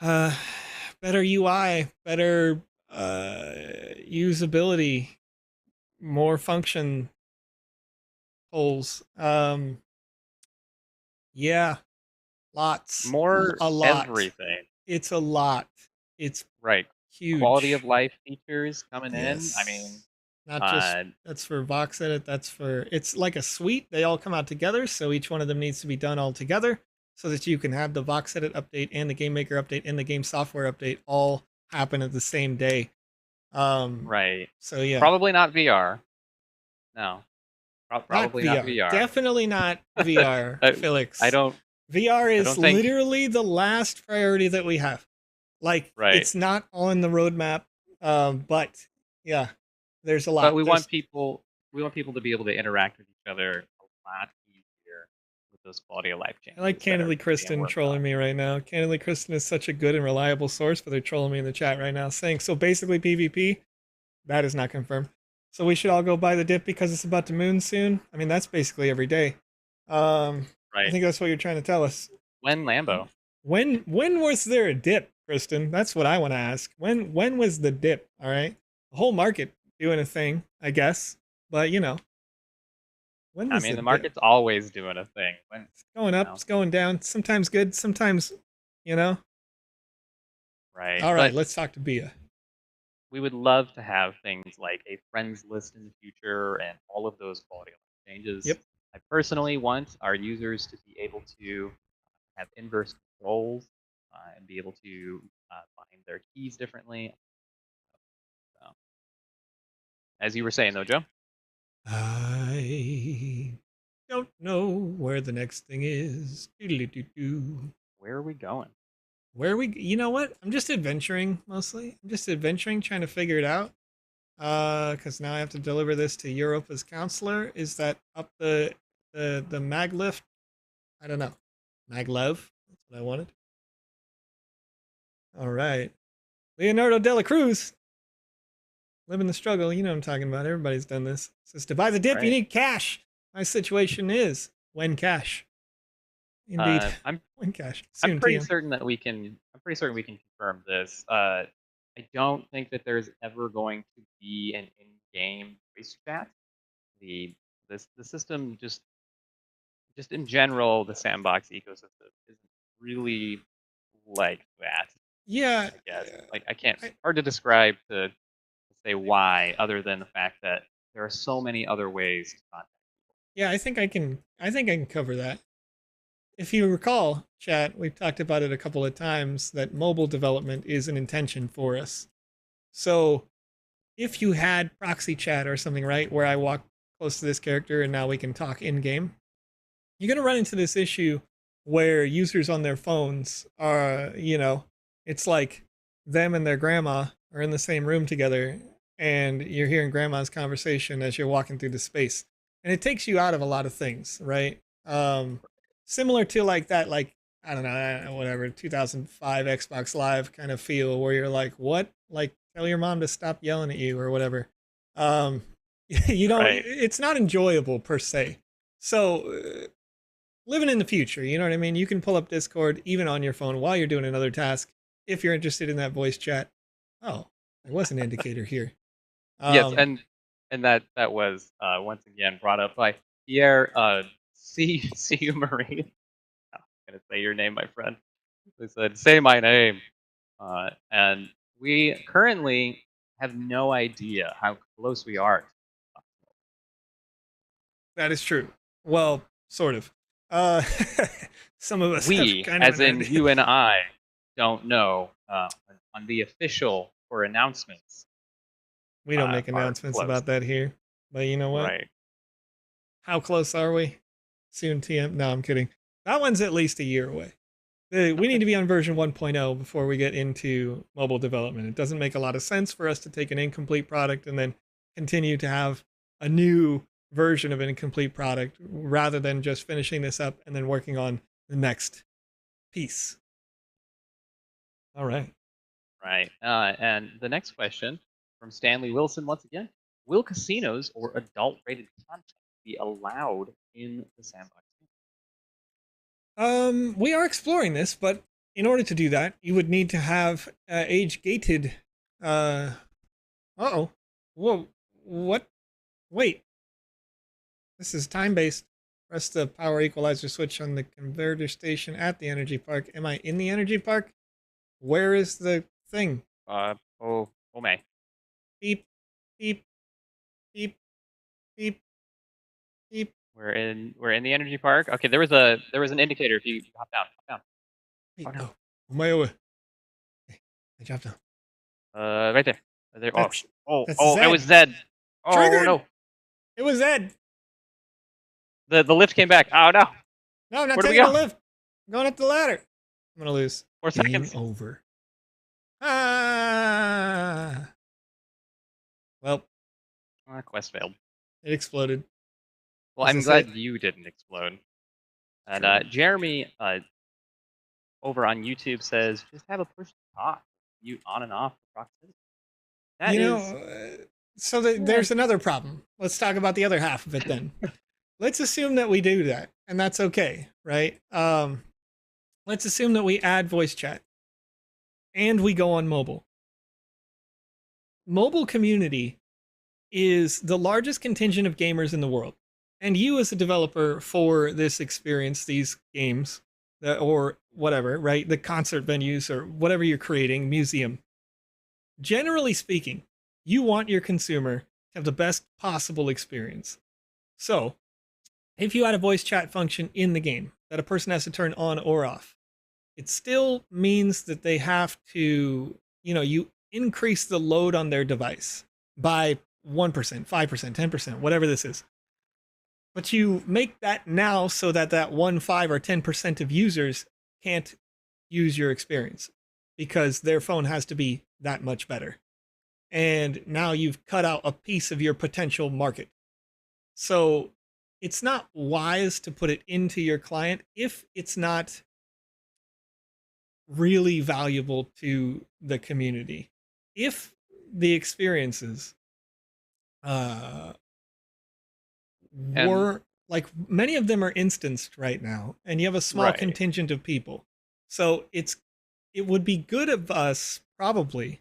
Better UI, better usability, more function holes. Yeah, lots. More a lot. everything. It's a lot. It's right. Huge. Quality of life features coming in. I mean, not just that's for VoxEdit. That's for, it's like a suite. They all come out together, so each one of them needs to be done all together, so that you can have the VoxEdit update and the Game Maker update and the game software update all happen at the same day. Right. So yeah. Probably not VR. No. Probably not VR. Definitely not VR, Felix. I don't. VR is literally the last priority that we have. Like, it's not on the roadmap, but yeah, there's a lot. But we want people to be able to interact with each other a lot easier with those quality of life changes. I like Candidly Kristen trolling me right now. Candidly Kristen is such a good and reliable source, but they're trolling me in the chat right now, saying, so basically PvP, that is not confirmed. So we should all go buy the dip because it's about to moon soon. I mean, that's basically every day. I think that's what you're trying to tell us. When, Lambo? When was there a dip, Kristen? That's what I want to ask. When was the dip? All right, the whole market doing a thing, I guess. But you know, when was the market's always doing a thing. When it's going up, it's going down. Sometimes good, sometimes, you know. Right. All right, let's talk to Bia. We would love to have things like a friends list in the future and all of those quality of life changes. Yep. I personally want our users to be able to have inverse controls and be able to find their keys differently. So, as you were saying, though, Joe? I don't know where the next thing is. Where are we going? You know what? I'm just adventuring mostly. I'm just adventuring, trying to figure it out. Because now I have to deliver this to Europa's counselor. Is that up the mag lift? I don't know. Maglev. That's what I wanted. All right. Leonardo Dela Cruz. Living the struggle. You know what I'm talking about. Everybody's done this. It says to buy the dip, you need cash. My situation is when cash. Indeed. When cash. I'm pretty certain that we can. I'm pretty certain we can confirm this. I don't think that there's ever going to be an in-game voice chat. The system just in general, the sandbox ecosystem isn't really like that. Yeah. I guess. Like I can't. Hard to describe to say why, other than the fact that there are so many other ways to contact people. Yeah, I think I can cover that. If you recall, chat, we've talked about it a couple of times that mobile development is an intention for us. So if you had proxy chat or something, right, where I walk close to this character and now we can talk in game, you're going to run into this issue where users on their phones are, you know, it's like them and their grandma are in the same room together and you're hearing grandma's conversation as you're walking through the space. And it takes you out of a lot of things, right? Similar to like that, like, I don't know, whatever, 2005 Xbox Live kind of feel where you're like, what? Like, tell your mom to stop yelling at you or whatever. You don't. Right. It's not enjoyable per se. So living in the future, you know what I mean? You can pull up Discord even on your phone while you're doing another task if you're interested in that voice chat. Oh, there was an indicator here. Yes, and that was once again brought up by Pierre. See you, Marie. I'm gonna say your name, my friend. They said, "Say my name," and we currently have no idea how close we are. That is true. Well, sort of. Uh, some of us have We, kind of as an in idea. you and I, don't know on the official for announcements. We don't make Are announcements close, about that here. But you know what? right? How close are we? Soon TM. No, I'm kidding. That one's at least a year away. We need to be on version 1.0 before we get into mobile development. It doesn't make a lot of sense for us to take an incomplete product and then continue to have a new version of an incomplete product rather than just finishing this up and then working on the next piece. All right. Right. And the next question from Stanley Wilson once again: will casinos or adult-rated content be allowed in the sandbox? We are exploring this, but in order to do that, you would need to have age-gated. Uh-oh. Whoa. What? Wait. This is time-based. Press the power equalizer switch on the converter station at the energy park. Am I in the energy park? Where is the thing? Oh man. Beep, beep, beep, beep, beep. We're in the energy park. Okay, there was an indicator. If you hop down, hop Wait, down. Oh no. Oh my over. Okay, I dropped down. Right there. There. That's Oh, it was Zed. Oh Triggered. no. It was Ed. The lift came back. Oh no. No, I'm not Where do we taking the go? lift. I'm going up the ladder. I'm gonna lose. 4 Game seconds. over. Ah. Well, Quest failed. it exploded. Well, As I I'm say. glad you didn't explode. And True. Jeremy over on YouTube says, just have a push to talk, mute on and off proximity. That You is, know, so there's another problem. Let's talk about the other half of it then. Let's assume that we do that, and that's okay, right? Let's assume that we add voice chat, and we go on mobile. Mobile community is the largest contingent of gamers in the world. And you as a developer for this experience, these games, or whatever, right? The concert venues or whatever you're creating, museum. Generally speaking, you want your consumer to have the best possible experience. So, if you add a voice chat function in the game that a person has to turn on or off, it still means that they have to, you increase the load on their device by 1%, 5%, 10%, whatever this is. But you make that now so that 1, 5, or 10% of users can't use your experience because their phone has to be that much better. And now you've cut out a piece of your potential market. So it's not wise to put it into your client if it's not really valuable to the community. If the experiences were like, many of them are instanced right now, and you have a small contingent of people. So it would be good of us probably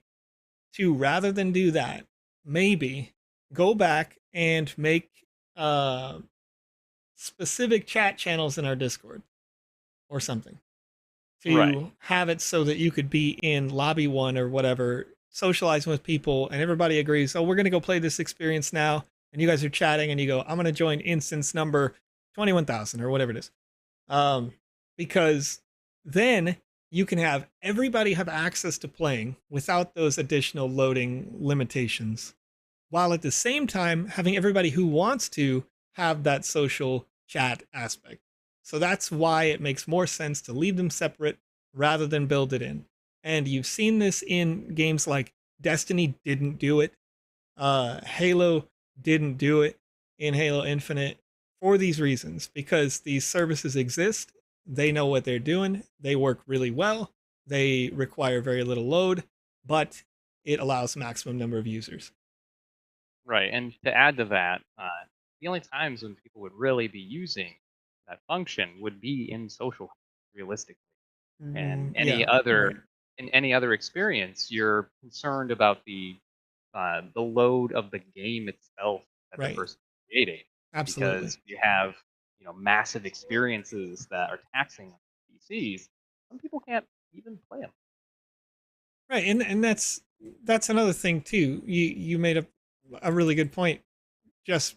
to, rather than do that, maybe go back and make specific chat channels in our Discord or something to have it so that you could be in lobby 1 or whatever, socializing with people, and everybody agrees, oh, we're going to go play this experience now, and you guys are chatting, and you go, I'm going to join instance number 21,000 or whatever it is. Because then you can have everybody have access to playing without those additional loading limitations, while at the same time having everybody who wants to have that social chat aspect. So that's why it makes more sense to leave them separate rather than build it in. And you've seen this in games like Destiny didn't do it. Halo didn't do it in Halo Infinite for these reasons, because these services exist. They know what they're doing. They work really well. They require very little load, but it allows maximum number of users. Right, and to add to that, the only times when people would really be using that function would be in social, realistically. And Yeah, right, any other experience, you're concerned about the load of the game itself that the right. person created, Absolutely. because you have massive experiences that are taxing PCs. Some people can't even play them. Right, and that's another thing too. You made a really good point. Just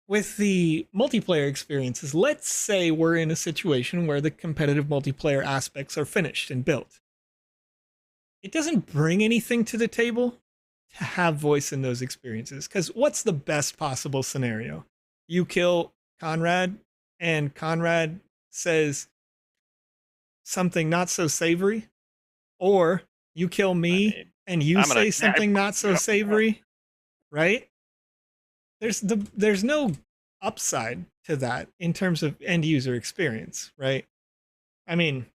with the multiplayer experiences, let's say we're in a situation where the competitive multiplayer aspects are finished and built. It doesn't bring anything to the table to have voice in those experiences. Because what's the best possible scenario? You kill Conrad, and Conrad says something not so savory, or you kill I me mean, and you I'm gonna say something not so savory, right? There's no upside to that in terms of end user experience, right? I mean,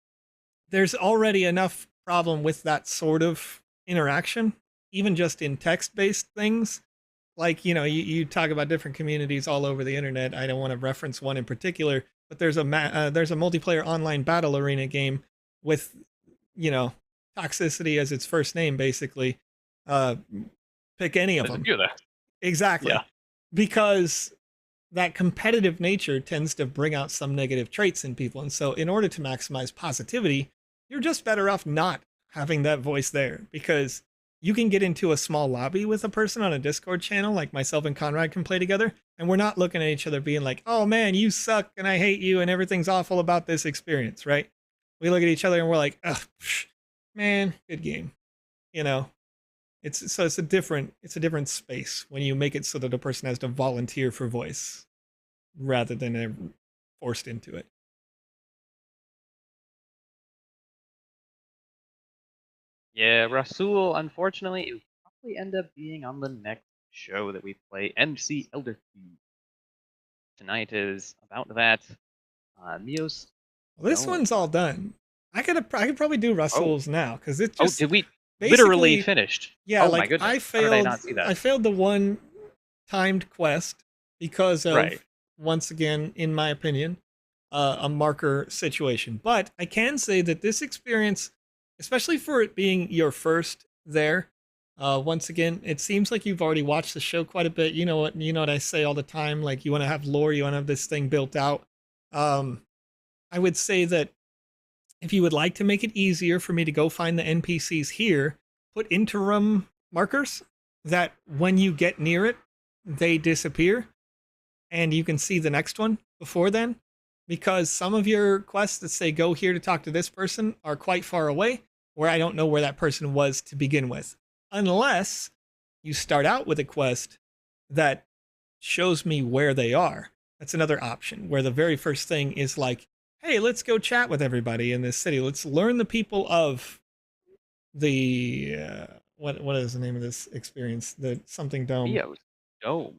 there's already enough problem with that sort of interaction, even just in text based things. Like, you talk about different communities all over the internet. I don't want to reference one in particular, but there's a multiplayer online battle arena game with, you know, Toxicity as its first name, basically. Uh, Pick any of there's a them. few of that. Exactly. Yeah. Because that competitive nature tends to bring out some negative traits in people. And so, in order to maximize positivity, you're just better off not having that voice there, because you can get into a small lobby with a person on a Discord channel, like myself and Conrad can play together, and we're not looking at each other being like, oh man, you suck and I hate you and everything's awful about this experience, right? We look at each other and we're like, ugh, man, good game. You know, it's a different space when you make it so that a person has to volunteer for voice rather than they're forced into it. Yeah, Rasul, unfortunately, it will probably end up being on the next show that we play, MC Elder Key. Tonight is about that. Mios Well, this Dome. one's all done. I could probably do Oh, Russell's now because it oh, just did we literally basically, finished? yeah, Oh my like goodness, how did I not see that? I failed the one timed quest because Right. of, once again, in my opinion, a marker situation. But I can say that this experience, especially for it being your first there, once again, it seems like you've already watched the show quite a bit. You know what I say all the time. Like, you want to have lore, you want to have this thing built out. Um, I would say that if you would like to make it easier for me to go find the NPCs here, put interim markers that when you get near it, they disappear and you can see the next one before then. Because some of your quests that say go here to talk to this person are quite far away, where I don't know where that person was to begin with. Unless you start out with a quest that shows me where they are. That's another option, where the very first thing is like, hey, let's go chat with everybody in this city. Let's learn the people of the what is the name of this experience? The something dome. Mios Dome.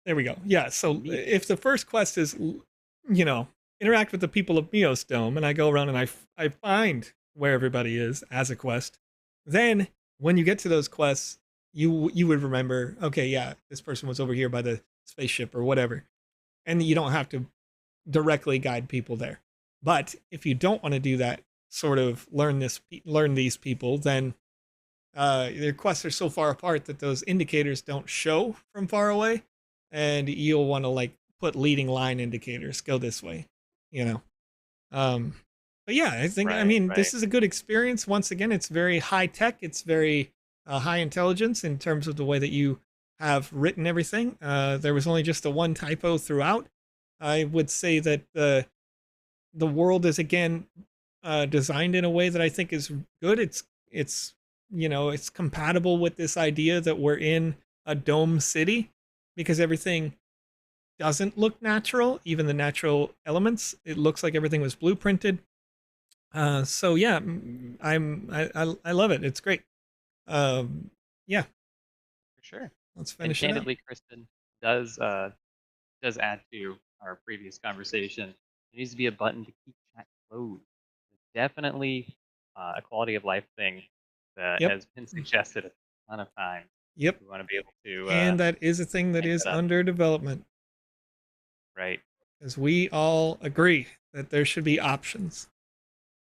There we go. Yeah. So Mio. if the first quest is, you know, interact with the people of Mios Dome, and I go around and I find where everybody is as a quest, then when you get to those quests, you would remember, okay, yeah, this person was over here by the spaceship or whatever, and you don't have to directly guide people there. But if you don't want to do that, sort of learn these people, then their quests are so far apart that those indicators don't show from far away, and you'll want to like put leading line indicators. Go this way, you know. Um, but yeah, I Right, mean, right. this is a good experience. Once again, it's very high tech. It's very high intelligence in terms of the way that you have written everything. There was only just the one typo throughout. I would say that the world is again designed in a way that I think is good. It's it's compatible with this idea that we're in a dome city, because everything doesn't look natural, even the natural elements. It looks like everything was blueprinted. So yeah, I love it. It's great. Yeah, For sure. let's And finish it up. candidly, Kristen does add to our previous conversation. There needs to be a button to keep chat closed. It's definitely a quality of life thing that Yep. has been suggested a ton of times. Yep. We want to be able to And that is a thing that crank is that up. under development. Right. As we all agree that there should be options.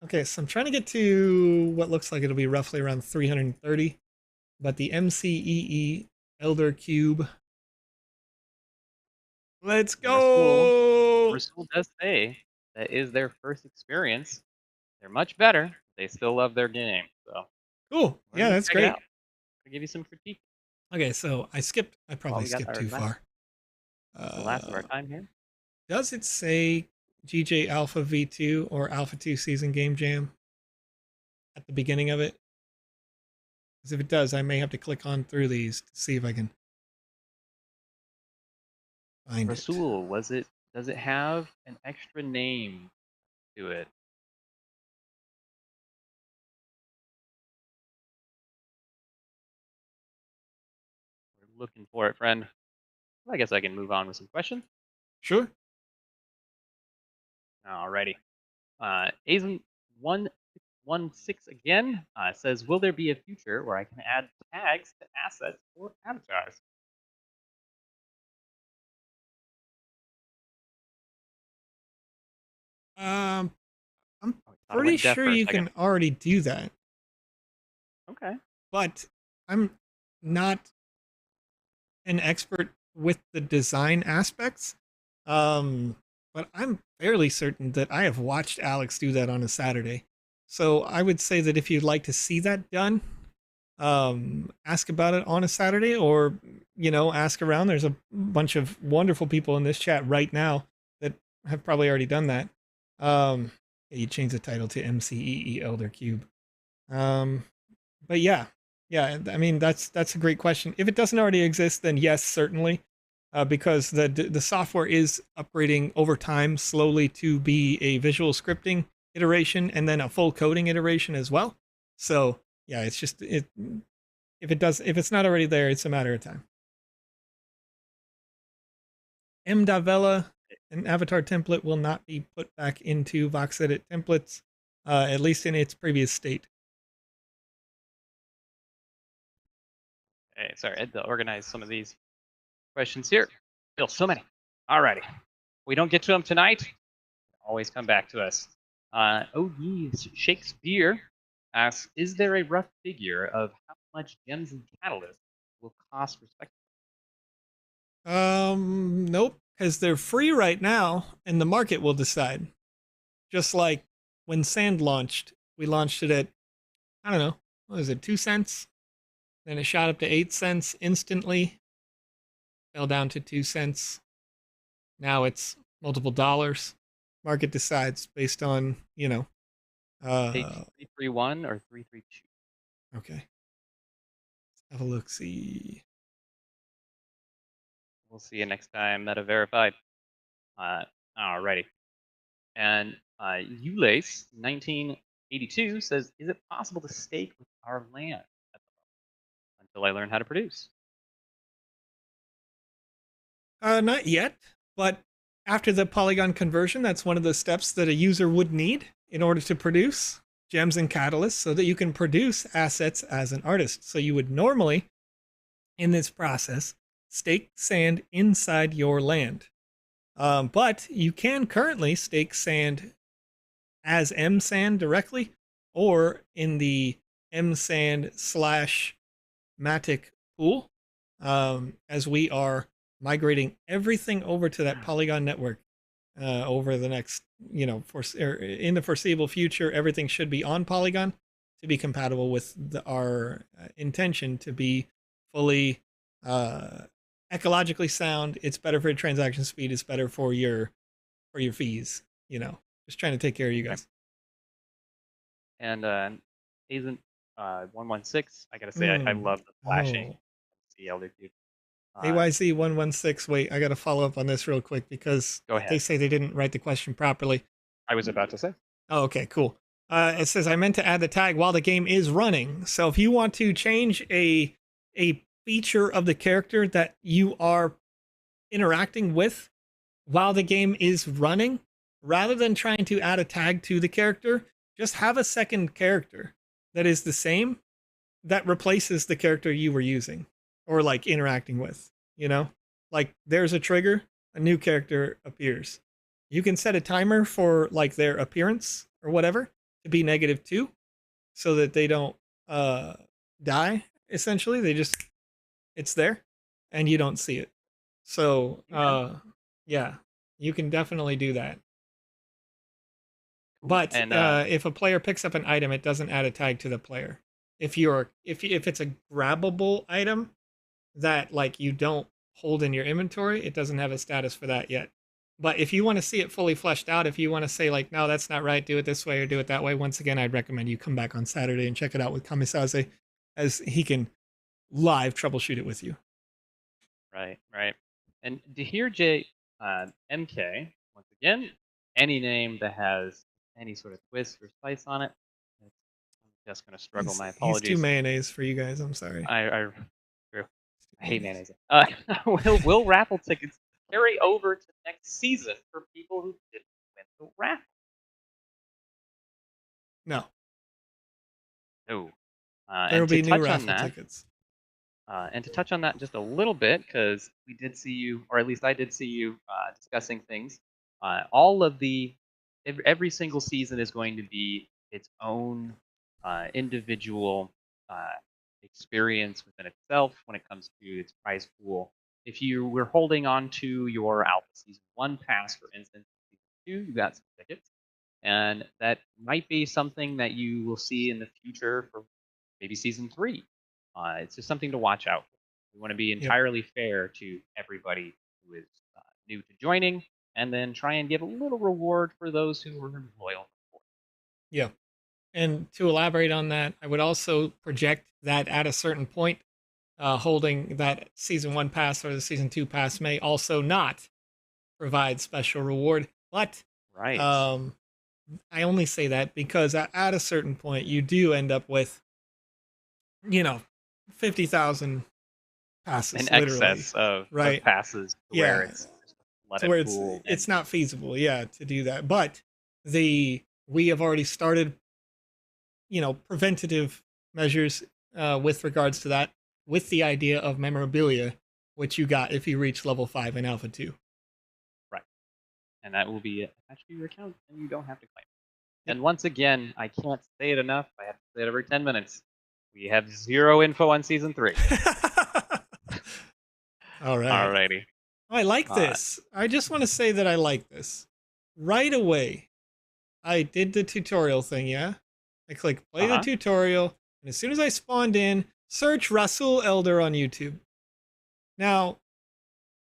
Okay, so I'm trying to get to what looks like it'll be roughly around 330, but the MCEE Elder Cube. Let's go! Rasul does say that is their first experience. They're much better. They still love their game. So Cool. Yeah, that's check it great. out. I'll give you some critique. Okay, so I probably we got skipped our too far. The last of our time here. Does it say GJ Alpha V2 or Alpha 2 Season Game Jam at the beginning of it? Because if it does, I may have to click on through these to see if I can find Rasul, does it have an extra name to it? We're looking for it, friend. I guess I can move on with some questions. Sure. Alrighty. Azen 116 again says, will there be a future where I can add tags to assets or avatars? I'm pretty sure you can already do that. Okay. But I'm not an expert with the design aspects. But I'm fairly certain that I have watched Alex do that on a Saturday. So I would say that if you'd like to see that done, ask about it on a Saturday, or ask around. There's a bunch of wonderful people in this chat right now that have probably already done that. You change the title to MCEE Elder Cube. But yeah, I mean that's a great question. If it doesn't already exist, then yes, certainly, because the software is upgrading over time slowly to be a visual scripting iteration and then a full coding iteration as well. So yeah, it's just if it's not already there, it's a matter of time. M.Vela, an avatar template, will not be put back into VoxEdit templates, at least in its previous state. Hey, sorry, I had to organize some of these questions here. Still so many. Alrighty. We don't get to them tonight. Always come back to us. Shakespeare asks, is there a rough figure of how much gems and catalysts will cost respectively? Nope, because they're free right now, and the market will decide. Just like when Sand launched, we launched it at, I don't know, what was it, 2 cents? Then it shot up to 8 cents instantly, fell down to 2 cents. Now it's multiple dollars. Market decides based on, Page 331 or 332? Okay. Let's have a look, see. We'll see you next time, Meta Verified. Alrighty. And Ulace 1982 says, is it possible to stake with our land at the moment until I learn how to produce? Not yet, but after the polygon conversion, that's one of the steps that a user would need in order to produce gems and catalysts so that you can produce assets as an artist. So you would normally, in this process, stake sand inside your land. But you can currently stake sand as msand directly, or in the msand/matic pool, as we are migrating everything over to that Polygon network over the next, in the foreseeable future. Everything should be on Polygon to be compatible with our intention to be fully ecologically sound. It's better for transaction speed. It's better for your fees. Just trying to take care of you guys. And Agent 116, I gotta say, I love the flashing. The Elder Cube. AYZ116. Wait, I gotta follow up on this real quick because they say they didn't write the question properly. I was about to say. Oh, okay, cool. It says I meant to add the tag while the game is running. So if you want to change a feature of the character that you are interacting with while the game is running, rather than trying to add a tag to the character, just have a second character that is the same that replaces the character you were using. or like interacting with, you know? Like there's a trigger, a new character appears. You can set a timer for like their appearance or whatever to be -2 so that they don't die essentially. They just it's there and you don't see it. So, Okay. yeah, you can definitely do that. Cool. But And if a player picks up an item, it doesn't add a tag to the player. If it's a grabbable item that like you don't hold in your inventory, it doesn't have a status for that yet. But if you want to see it fully fleshed out, if you want to say like, no, that's not right, do it this way or do it that way, once again, I'd recommend you come back on Saturday and check it out with Kamisaze, as he can live troubleshoot it with you. right, right. And to hear J MK once again, any name that has any sort of twist or spice on it, I'm just gonna struggle. My He's too apologies. mayonnaise for you guys. I'm sorry. I true. I hate mayonnaise. Will raffle tickets carry over to next season for people who didn't win the raffle? No, No. there will And to be new touch on raffle that, tickets. just a little bit, because we did see you, or at least I did see you discussing things. All of every single season is going to be its own individual experience within itself when it comes to its prize pool. If you were holding on to your Alpha Season 1 pass, for instance, Season 2, you got some tickets. And that might be something that you will see in the future for maybe Season 3. It's just something to watch out for. We want to be Yep. entirely fair to everybody who is new to joining, and then try and give a little reward for those who are loyal. Yeah. And to elaborate on that, I would also project that at a certain point, holding that season 1 pass or the season 2 pass may also not provide special reward. But Right. I only say that because at a certain point, you do end up with, 50,000 passes, In literally, excess of right? passes to where Yeah, it's let to it where pool. it's not feasible, yeah, to do that. But we have already started, preventative measures with regards to that, with the idea of memorabilia, which you got if you reach level 5 in Alpha 2. Right. And that will be attached to your account, and you don't have to claim it. Yep. And once again, I can't say it enough. I have to say it every 10 minutes. We have 0 info on Season 3. All right. Alrighty. I like this. I just want to say that I like this. Right away, I did the tutorial thing, yeah? I click play the tutorial, and as soon as I spawned in, search Rasul Elder on YouTube. Now,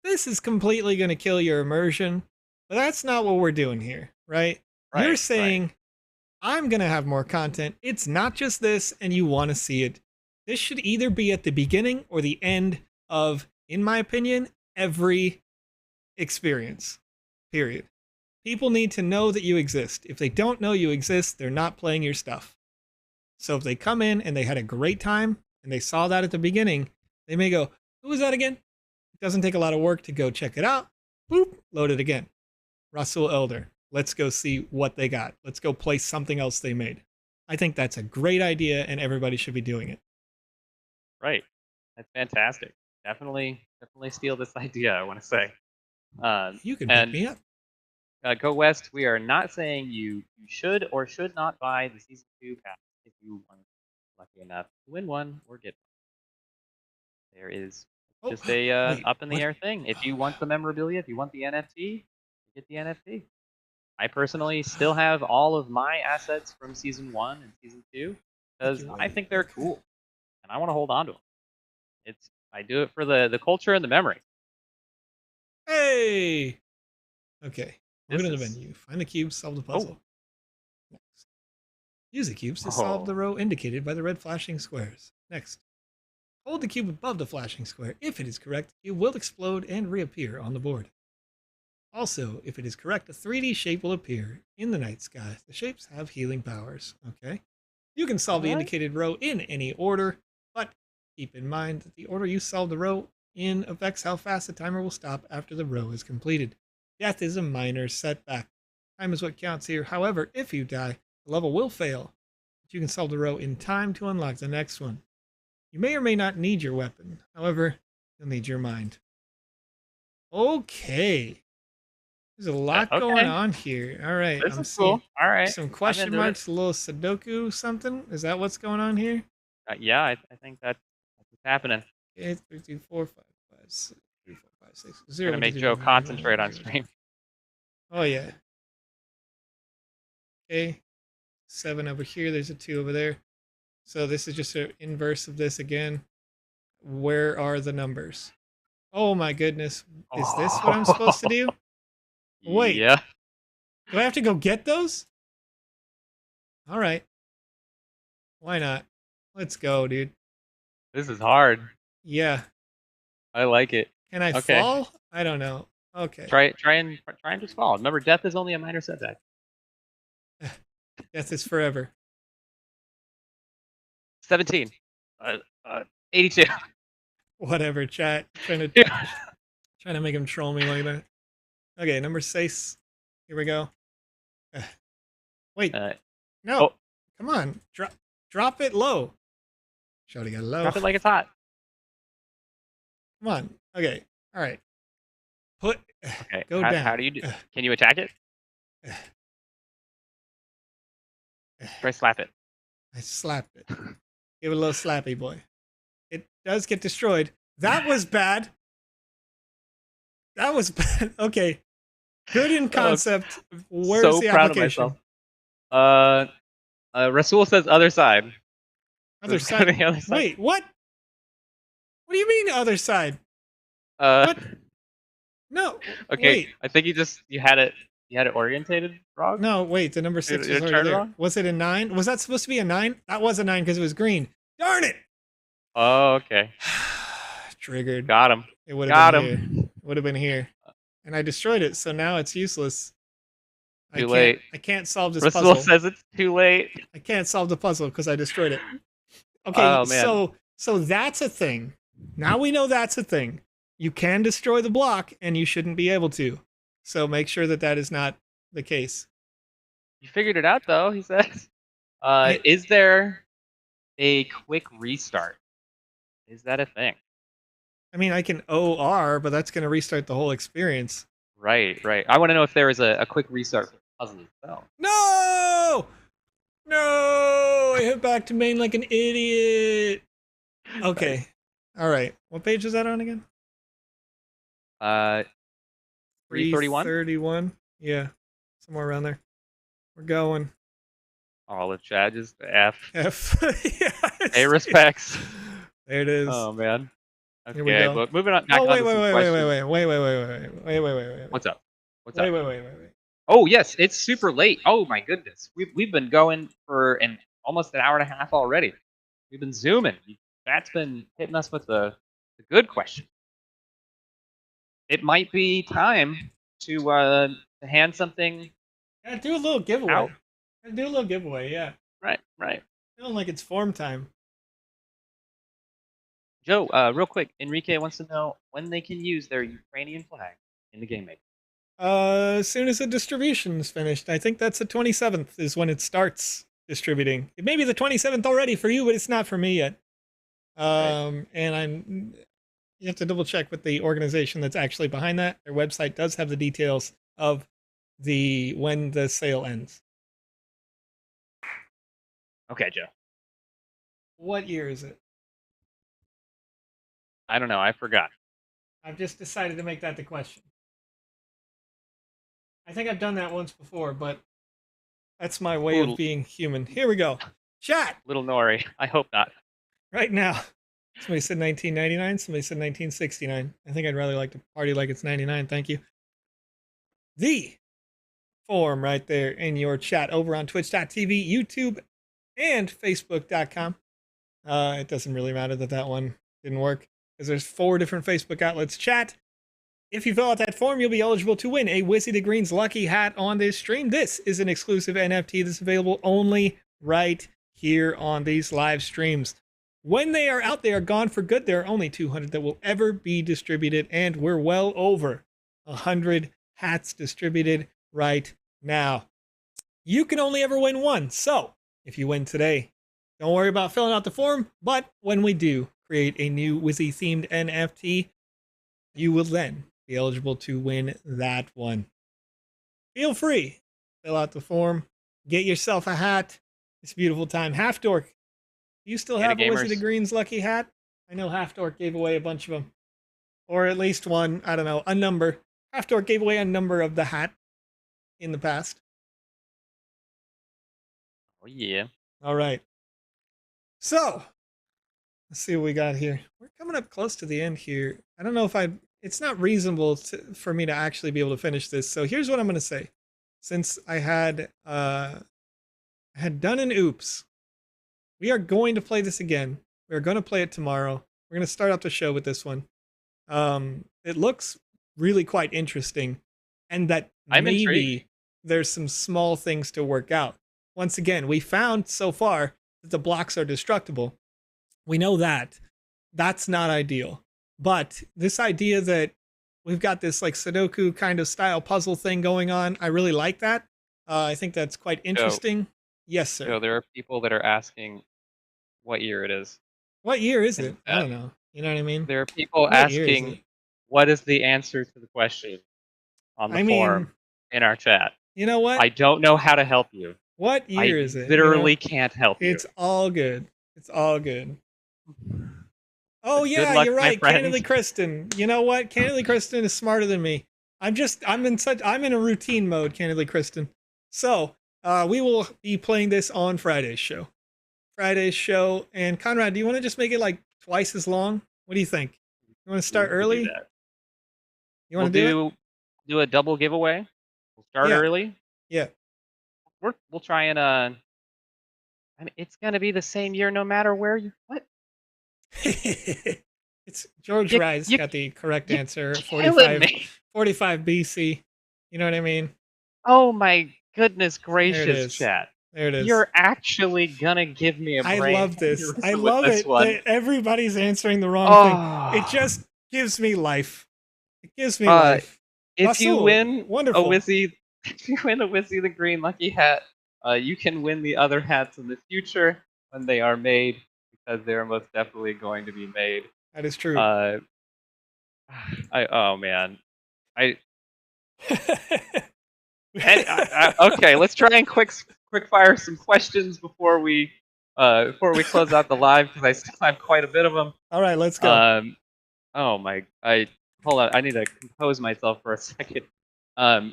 this is completely going to kill your immersion, but that's not what we're doing here, right? You're saying, I'm going to have more content. It's not just this, and you want to see it. This should either be at the beginning or the end of, in my opinion, every experience, period. People need to know that you exist. If they don't know you exist, they're not playing your stuff. So if they come in and they had a great time and they saw that at the beginning, they may go, who was that again? It doesn't take a lot of work to go check it out. Boop, load it again. Rasul Elder. Let's go see what they got. Let's go play something else they made. I think that's a great idea and everybody should be doing it. Right. That's fantastic. Definitely steal this idea, I want to say. You can pick me up. Go West, we are not saying you should or should not buy the Season 2 pass if you are lucky enough to win one or get one. There is just a up in the air thing. If you want the memorabilia, if you want the NFT, you get the NFT. I personally still have all of my assets from Season 1 and Season 2 because I think they're cool and I want to hold on to them. I do it for the culture and the memory. Hey! Okay. Go to the menu. Find the cubes, solve the puzzle. Next. Use the cubes to solve the row indicated by the red flashing squares. Next. Hold the cube above the flashing square. If it is correct, it will explode and reappear on the board. Also, if it is correct, a 3D shape will appear in the night sky. The shapes have healing powers. Okay. You can solve the indicated row in any order, but keep in mind that the order you solve the row in affects how fast the timer will stop after the row is completed. Death is a minor setback. Time is what counts here. However, if you die, the level will fail, but you can solve the row in time to unlock the next one. You may or may not need your weapon. However, you'll need your mind. Okay. There's a lot going on here. All right. This is cool. All right. Some question marks, a little Sudoku something. Is that what's going on here? Yeah, I think that's what's happening. Okay, 3, 2, 4, 5, 5, 6, 3, 4, 5, 6, 0. Gonna make Joe concentrate on stream. Oh yeah. Okay. 7 over here. There's a 2 over there. So this is just an inverse of this again. Where are the numbers? Oh my goodness. Is this what I'm supposed to do? Wait. Yeah. Do I have to go get those? All right. Why not? Let's go, dude. This is hard. Yeah. I like it. Can I fall? I don't know. Okay. Try and just fall. Remember, death is only a minor setback. Death is forever. 17. 82. Whatever, chat. Trying to make him troll me like that. Okay, number 6. Here we go. Wait. No. Oh. Come on. Drop it low. Shawty got low. Drop it like it's hot. Come on. Okay. All right. Okay. Go down. How do you do? Can you attack it? Try slap it. I slapped it. Give it a little slappy, boy. It does get destroyed. That was bad. That was bad. Okay. Good in concept. Where's so the proud application? of myself. Rasul says other side. Other side. The other side. Wait, what? What do you mean other side? What? No. Okay. Wait. I think you had it orientated wrong. No, wait. The number 6 was already there. Was it a 9? Was that supposed to be a 9? That was a 9 because it was green. Darn it! Oh, okay. Triggered. Got him. It would have been here. It would have been here. And I destroyed it, so now it's useless. Too late. I can't solve this Rasul puzzle. says it's too late. I can't solve the puzzle because I destroyed it. Okay, Oh, man. so that's a thing. Now we know that's a thing. You can destroy the block, and you shouldn't be able to. So make sure that is not the case. You figured it out, though, he says. Is there a quick restart? Is that a thing? I mean, I can OR, but that's going to restart the whole experience. Right. I want to know if there is a quick restart for the puzzle itself. No! No! I hit back to main like an idiot. Okay. All right. What page is that on again? 331? 331. Yeah. Somewhere around there. We're going. Olive chat, just F. F. Yes. Hey, respects. There it is. Oh, man. Here we Okay, go. but moving on. Oh, wait. What's up? Wait. Oh, yes, it's super late. Oh, my goodness. We've been going for almost an hour and a half already. We've been zooming. That's been hitting us with the good question. It might be time to hand something. Yeah, do a little giveaway. Out. Do a little giveaway, yeah. Right. Feeling like it's form time. Joe, real quick, Enrique wants to know when they can use their Ukrainian flag in the Game Maker. As soon as the distribution is finished. I think that's the 27th is when it starts distributing. It may be the 27th already for you, but it's not for me yet. Right. And you have to double check with the organization that's actually behind that. Their website does have the details of when the sale ends. Okay, Joe. What year is it? I don't know. I forgot. I've just decided to make that the question. I think I've done that once before, but that's my way of being human. Here we go. Chat! Little Nori. I hope not. Right now. Somebody said 1999. Somebody said 1969. I think I'd rather like to party like it's 99. Thank you. The form right there in your chat over on twitch.tv, YouTube, and facebook.com. It doesn't really matter that one didn't work because there's 4 different Facebook outlets. Chat. If you fill out that form, you'll be eligible to win a Wizzy Green's lucky hat on this stream. This is an exclusive NFT that's available only right here on these live streams. When they are out, they are gone for good. There are only 200 that will ever be distributed, and we're well over 100 hats distributed right now. You can only ever win one. So if you win today, Don't worry about filling out the form, but when we do create a new Wizzy themed NFT, you will then be eligible to win that one. Feel free, fill out the form, get yourself a hat. It's a beautiful time. Half Dork, do you still Data have a Wizard of gamers. Green's lucky hat? I know Half Dork gave away a bunch of them, or at least one. I don't know, a number. Half Dork gave away a number of the hat in the past. Oh yeah. All right. So let's see what we got here. We're coming up close to the end here. I don't know if it's not reasonable for me to actually be able to finish this. So here's what I'm going to say. Since I had done an oops, we are going to play this again. We're going to play it tomorrow. We're going to start up the show with this one. It looks really quite interesting, and that I'm maybe intrigued. there's some small things to work out. Once again, we found so far that the blocks are destructible. We know that. That's not ideal. But this idea that we've got this like Sudoku kind of style puzzle thing going on, I really like that. I think that's quite interesting. Yes, sir. So there are people that are asking what year it is. What year is in it? the I chat. don't know. You know what I mean? There are people What year is asking it? what is the answer to the question on the I mean, forum in our chat. you know what? I don't know how to help you. What year I is it? literally can't help you. It's all good. It's all good. Oh But good yeah, luck, you're my right, friend. Candidly Kristen. You know what? Candidly Kristen is smarter than me. I'm in a routine mode, Candidly Kristen. So we will be playing this on Friday's show. And Conrad, do you want to just make it like twice as long? What do you think? You want to start We can do early? that. You We'll want to do it? do a double giveaway. We'll start Yeah, early. yeah. We'll try and I mean, it's gonna be the same year no matter where you what. It's George You Rice you got the correct you answer. killing me. 45 BC. You know what I mean? Oh my goodness There it gracious, is. chat. There it is. You're actually gonna give me a I brain love this. I aneurysm with love this it one. that everybody's answering the wrong thing. It Oh, just gives me life. It gives me life. if you Basul, win a wonderful. Wizzy, if you win a Wizzy the Green Lucky Hat, you can win the other hats in the future when they are made, because they are most definitely going to be made. That is true. Oh man, okay. Let's try and quick fire some questions before we close out the live, because I still have quite a bit of them. All right, let's go. Oh my, hold on. I need to compose myself for a second. Oh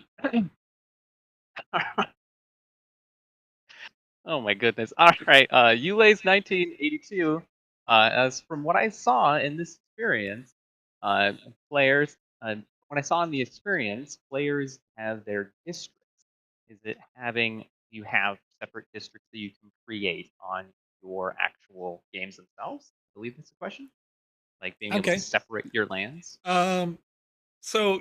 my goodness. All right. Ulay's 1982. As from what I saw in this experience, players. What I saw in the experience, players have their districts. Is it having you have separate districts that you can create on your actual games themselves? I believe that's the question. Like being able to separate your lands. So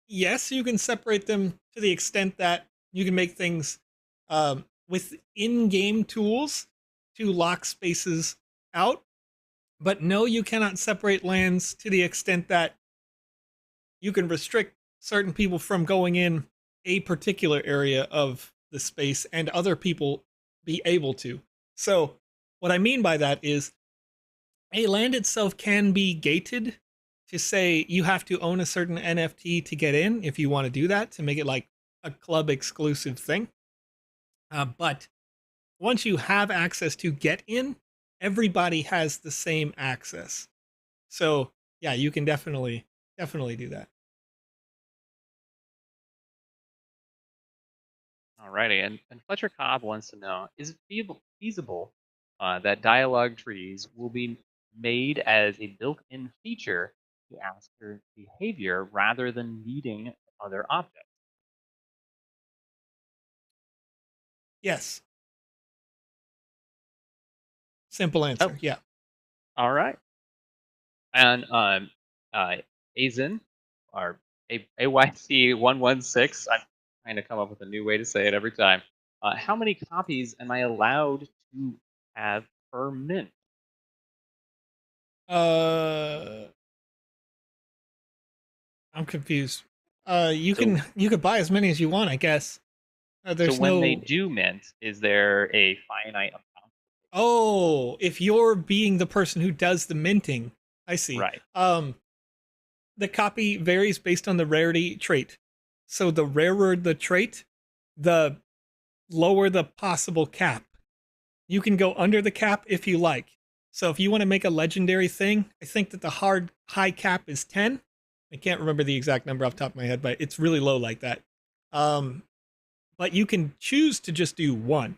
yes, you can separate them to the extent that you can make things with in-game tools to lock spaces out. But no, you cannot separate lands to the extent that you can restrict certain people from going in a particular area of the space and other people be able to. So what I mean by that is a land itself can be gated to say you have to own a certain NFT to get in if you want to do that, to make it like a club exclusive thing. But once you have access to get in, everybody has the same access. So yeah, you can definitely do that. Alrighty, and Fletcher Cobb wants to know, is it feasible that dialogue trees will be made as a built-in feature to ask for behavior rather than needing other objects? Yes. Simple answer. Yeah. All right. And Azen, or AYC116, I'm trying to come up with a new way to say it every time. How many copies am I allowed to have per mint? I'm confused. You could buy as many as you want, I guess. There's so when they do mint, is there a finite amount? Oh, if you're being the person who does the minting, I see. Right. The copy varies based on the rarity trait. So the rarer the trait, the lower the possible cap. You can go under the cap if you like. So if you want to make a legendary thing, I think that the high cap is 10. I can't remember the exact number off the top of my head, but it's really low like that. But you can choose to just do 1.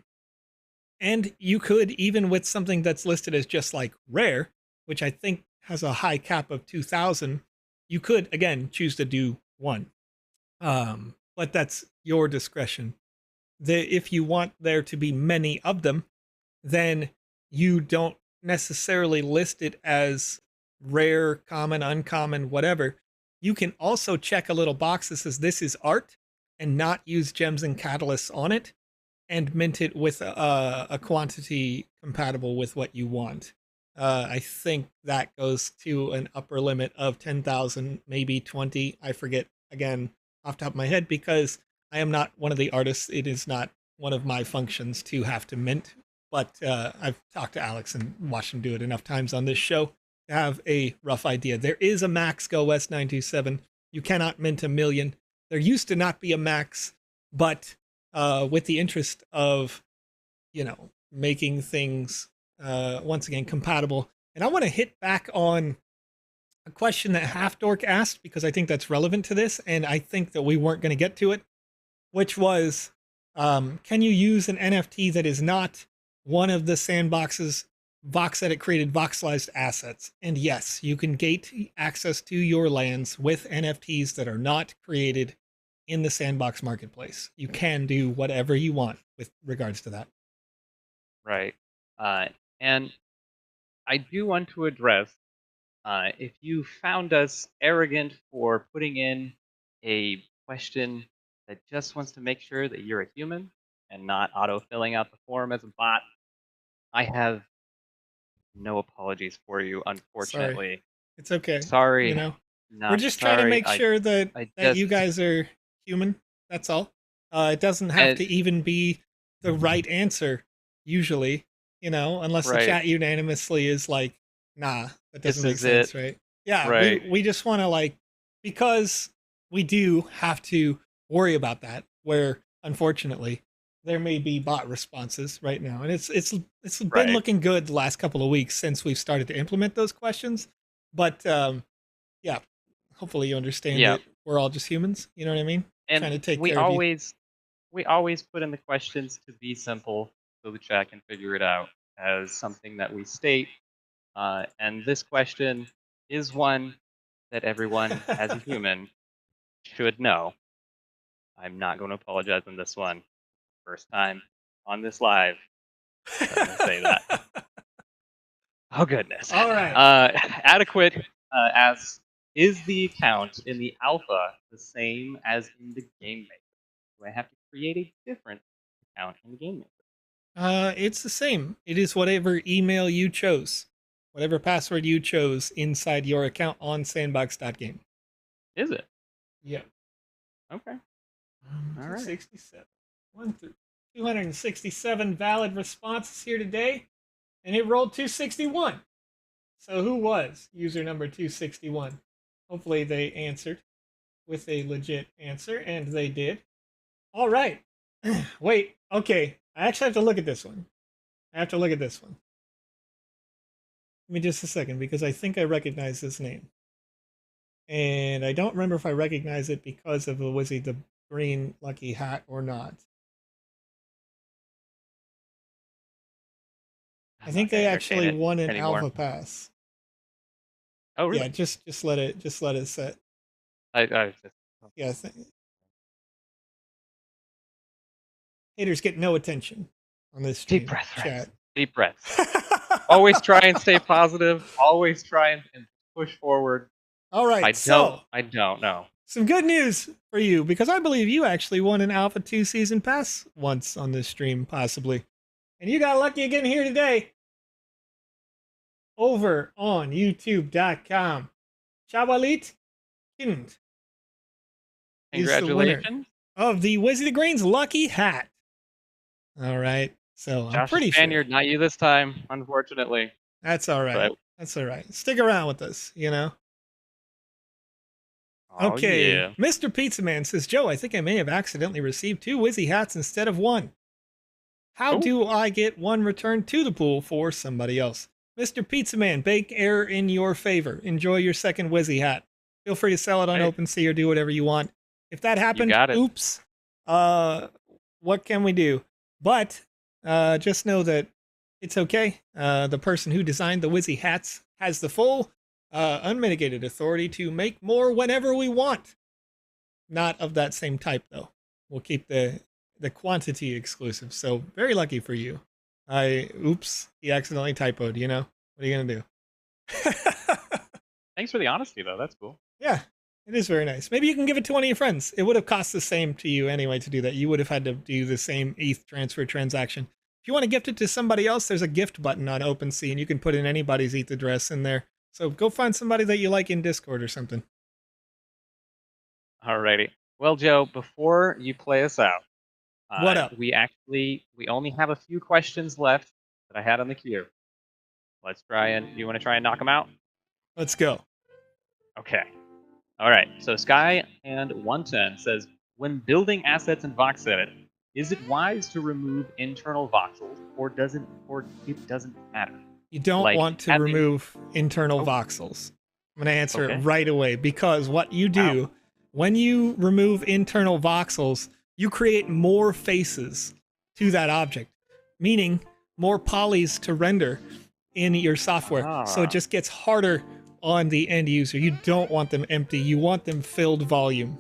And you could, even with something that's listed as just like rare, which I think has a high cap of 2,000, you could, again, choose to do 1. But that's your discretion. If you want there to be many of them, then you don't necessarily list it as rare, common, uncommon, whatever. You can also check a little box that says this is art and not use gems and catalysts on it, and mint it with a quantity compatible with what you want. I think that goes to an upper limit of 10,000, maybe 20. I forget, again, off the top of my head, because I am not one of the artists. It is not one of my functions to have to mint. But I've talked to Alex and watched him do it enough times on this show to have a rough idea. There is a max, Go West 927. You cannot mint 1 million. There used to not be a max, but with the interest of, making things, once again, compatible. And I want to hit back on a question that Half Dork asked, because I think that's relevant to this, and I think that we weren't going to get to it, which was, can you use an NFT that is not one of the Sandbox's VoxEdit created voxelized assets? And yes, you can gate access to your lands with NFTs that are not created in the Sandbox marketplace. You can do whatever you want with regards to that. Right. And I do want to address, if you found us arrogant for putting in a question that just wants to make sure that you're a human and not auto-filling out the form as a bot, I have no apologies for you, Sorry. unfortunately. It's okay. Sorry, We're not just trying to sorry. make sure that I you just guys are human. That's all. It doesn't have and to even be the right answer, usually, unless the right. chat unanimously is like, nah, that This doesn't make is sense, it. right? Yeah, Right. we just want to, because we do have to worry about that, where unfortunately there may be bot responses right now, and it's been Right. looking good the last couple of weeks since we've started to implement those questions. But yeah, hopefully you understand Yeah. that we're all just humans. You know what I mean? Trying And to take we care of you. always put in the questions to be simple so the chat can figure it out as something that we state. And this question is one that everyone, as a human, should know. I'm not going to apologize on this one. First time on this live, I'm going to say that. Oh, goodness. All right. Adequate asks, is the account in the alpha the same as in the game maker? Do I have to create a different account in the game maker? It's the same. It is whatever email you chose, whatever password you chose inside your account on sandbox.game. Is it? Yeah. Okay. All right. 267. 267 valid responses here today, and it rolled 261. So who was user number 261? Hopefully they answered with a legit answer, and they did. All right. Wait, okay. I actually have to look at this one. Give me just a second, because I think I recognize this name. And I don't remember if I recognize it because of was he the green lucky hat or not. I think they actually won an alpha pass. Oh, really? Yeah, just let it set. Yeah. Haters get no attention on this stream. Deep breath, chat. Deep breath. Always try and stay positive. Always try and push forward. All right. I don't know. Some good news for you, because I believe you actually won an Alpha 2 season pass once on this stream, possibly. And you got lucky again here today. Over on youtube.com. Chawalit Kind. Congratulations. Of the Wizzy the Green's lucky hat. All right. So I'm Josh the pretty sure. Spaniard, not you this time, unfortunately. That's all right. But, That's all right. Stick around with us, you know? oh, Okay. yeah. Mr. Pizza Man says, Joe, I think I may have accidentally received 2 Wizzy hats instead of 1. How Ooh. do I get 1 returned to the pool for somebody else? Mr. Pizza Man, bake error in your favor. Enjoy your second Wizzy hat. Feel free to sell it on Hey, OpenSea or do whatever you want. If that you happened, got it. oops. What can we do? But just know that it's okay. The person who designed the Wizzy hats has the full unmitigated authority to make more whenever we want. Not of that same type, though. We'll keep the quantity exclusive. So very lucky for you. Oops, he accidentally typoed, you know? What are you going to do? Thanks for the honesty, though. That's cool. Yeah, it is very nice. Maybe you can give it to one of your friends. It would have cost the same to you anyway to do that. You would have had to do the same ETH transfer transaction. If you want to gift it to somebody else, there's a gift button on OpenSea, and you can put in anybody's ETH address in there. So go find somebody that you like in Discord or something. Alrighty. Well, Joe, before you play us out, What up? We only have a few questions left that I had on the queue. Let's try and, you want to try and knock them out? Let's go. Okay. All right. So Sky and 110 says, when building assets in VoxEdit, is it wise to remove internal voxels, or it doesn't matter? You don't want to remove internal voxels. I'm going to answer it right away, because what you do when you remove internal voxels, you create more faces to that object, meaning more polys to render in your software. So it just gets harder on the end user. You don't want them empty. You want them filled volume.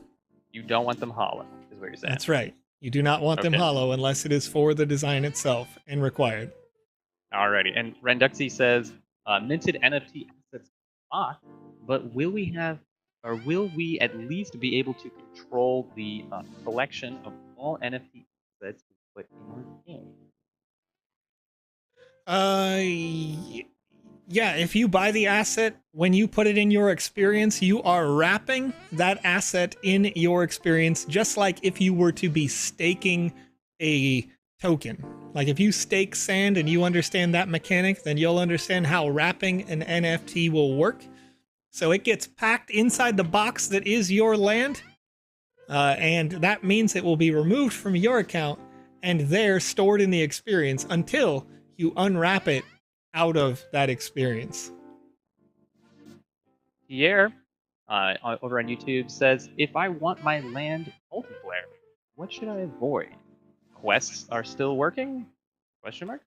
You don't want them hollow, is what you're saying. That's right. You do not want them hollow unless it is for the design itself and required. Alrighty. And Renduxy says, minted NFT assets block, but will we at least be able to control the collection of all NFT assets we put in our game? Yeah, if you buy the asset, when you put it in your experience, you are wrapping that asset in your experience, just like if you were to be staking a token. Like if you stake sand and you understand that mechanic, then you'll understand how wrapping an NFT will work. So it gets packed inside the box that is your land, and that means it will be removed from your account and there stored in the experience until you unwrap it out of that experience. Pierre, over on YouTube, says, if I want my land multiplayer, what should I avoid? Quests are still working? Question mark?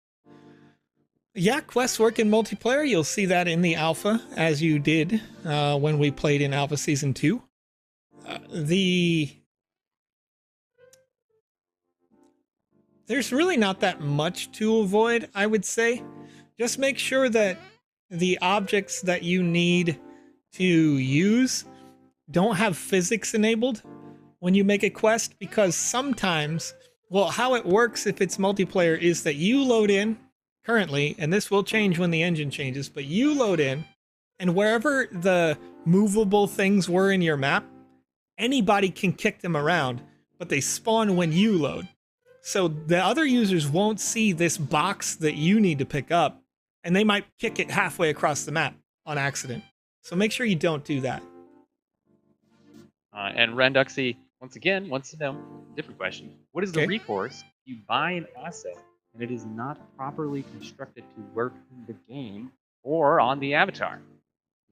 Yeah, quests work in multiplayer. You'll see that in the alpha, as you did when we played in Alpha Season 2. There's really not that much to avoid, I would say. Just make sure that the objects that you need to use don't have physics enabled when you make a quest, because sometimes, well, how it works if it's multiplayer is that you load in currently, and this will change when the engine changes, but you load in, and wherever the movable things were in your map, anybody can kick them around, but they spawn when you load. So the other users won't see this box that you need to pick up, and they might kick it halfway across the map on accident. So make sure you don't do that. And Renduxy, once again, wants to know, different question. What is the recourse if you buy an asset and it is not properly constructed to work in the game or on the avatar?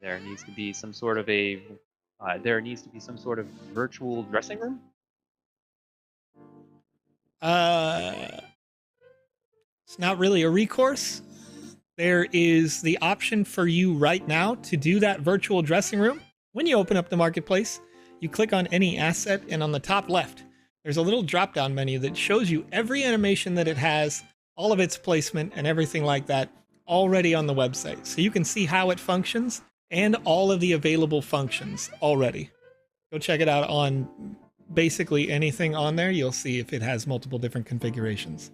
There needs to be some sort of virtual dressing room? It's not really a recourse. There is the option for you right now to do that virtual dressing room. When you open up the marketplace, you click on any asset, and on the top left, there's a little drop-down menu that shows you every animation that it has, all of its placement and everything like that already on the website. So you can see how it functions and all of the available functions already. Go check it out on basically anything on there. You'll see if it has multiple different configurations.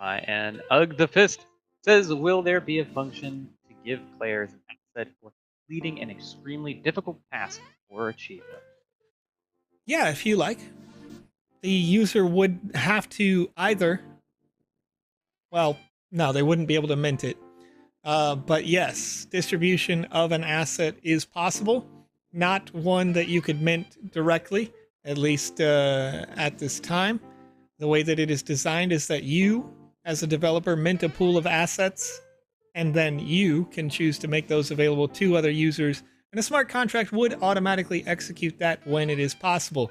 And Ugg the Fist says, will there be a function to give players an asset for completing an extremely difficult task or achievement? Yeah, if you like. The user would have to either Well, no, they wouldn't be able to mint it. But yes, distribution of an asset is possible. Not one that you could mint directly, at least at this time. The way that it is designed is that you, as a developer, mint a pool of assets, and then you can choose to make those available to other users. And a smart contract would automatically execute that when it is possible.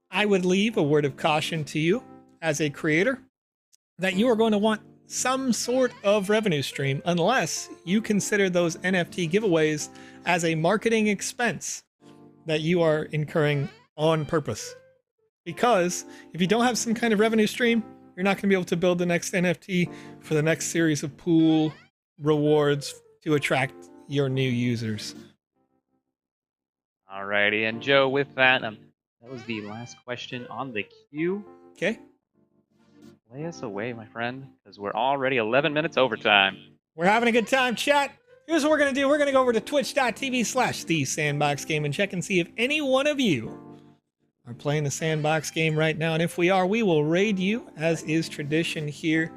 I would leave a word of caution to you as a creator that you are going to want some sort of revenue stream unless you consider those NFT giveaways as a marketing expense that you are incurring on purpose. Because if you don't have some kind of revenue stream, you're not going to be able to build the next NFT for the next series of pool rewards to attract your new users. Alrighty, and Joe, with that, that was the last question on the queue. Okay. Lay us away, my friend, because we're already 11 minutes overtime. We're having a good time, chat. Here's what we're going to do. We're going to go over to twitch.tv/thesandbox game and check and see if any one of you are playing the Sandbox game right now. And if we are, we will raid you, as is tradition here.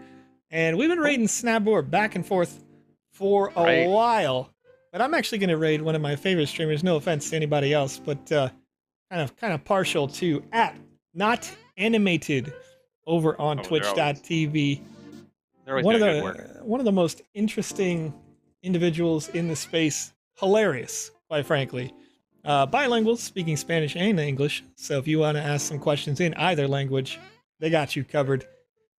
And we've been raiding Snapboard back and forth for a while. But I'm actually going to raid one of my favorite streamers. No offense to anybody else, but kind of partial to @NotAnimated over on twitch.tv. One of the most interesting individuals in the space. Hilarious, quite frankly. Bilingual, speaking Spanish and English. So if you want to ask some questions in either language, they got you covered.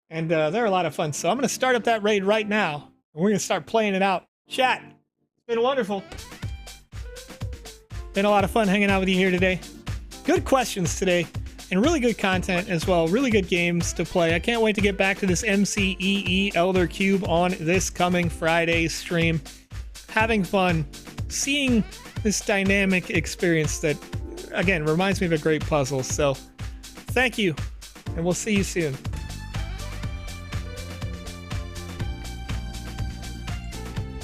And they're a lot of fun. So I'm going to start up that raid right now. And we're going to start playing it out. Chat, it's been wonderful. Been a lot of fun hanging out with you here today. Good questions today. And really good content as well. Really good games to play. I can't wait to get back to this MCEE Elder Cube on this coming Friday stream. Having fun. Seeing this dynamic experience that, again, reminds me of a great puzzle. So, thank you, and we'll see you soon.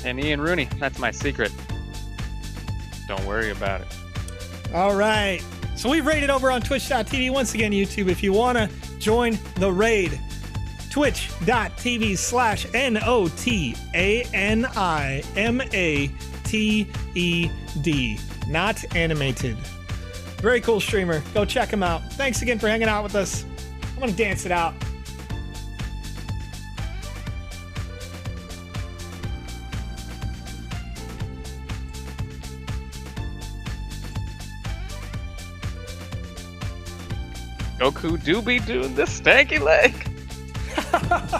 And Ian Rooney, that's my secret. Don't worry about it. All right. So we've raided over on twitch.tv. Once again, YouTube, if you want to join the raid, twitch.tv/NOTANIMATED. Not animated. Very cool streamer. Go check him out. Thanks again for hanging out with us. I'm going to dance it out. Goku do be doing this stanky leg.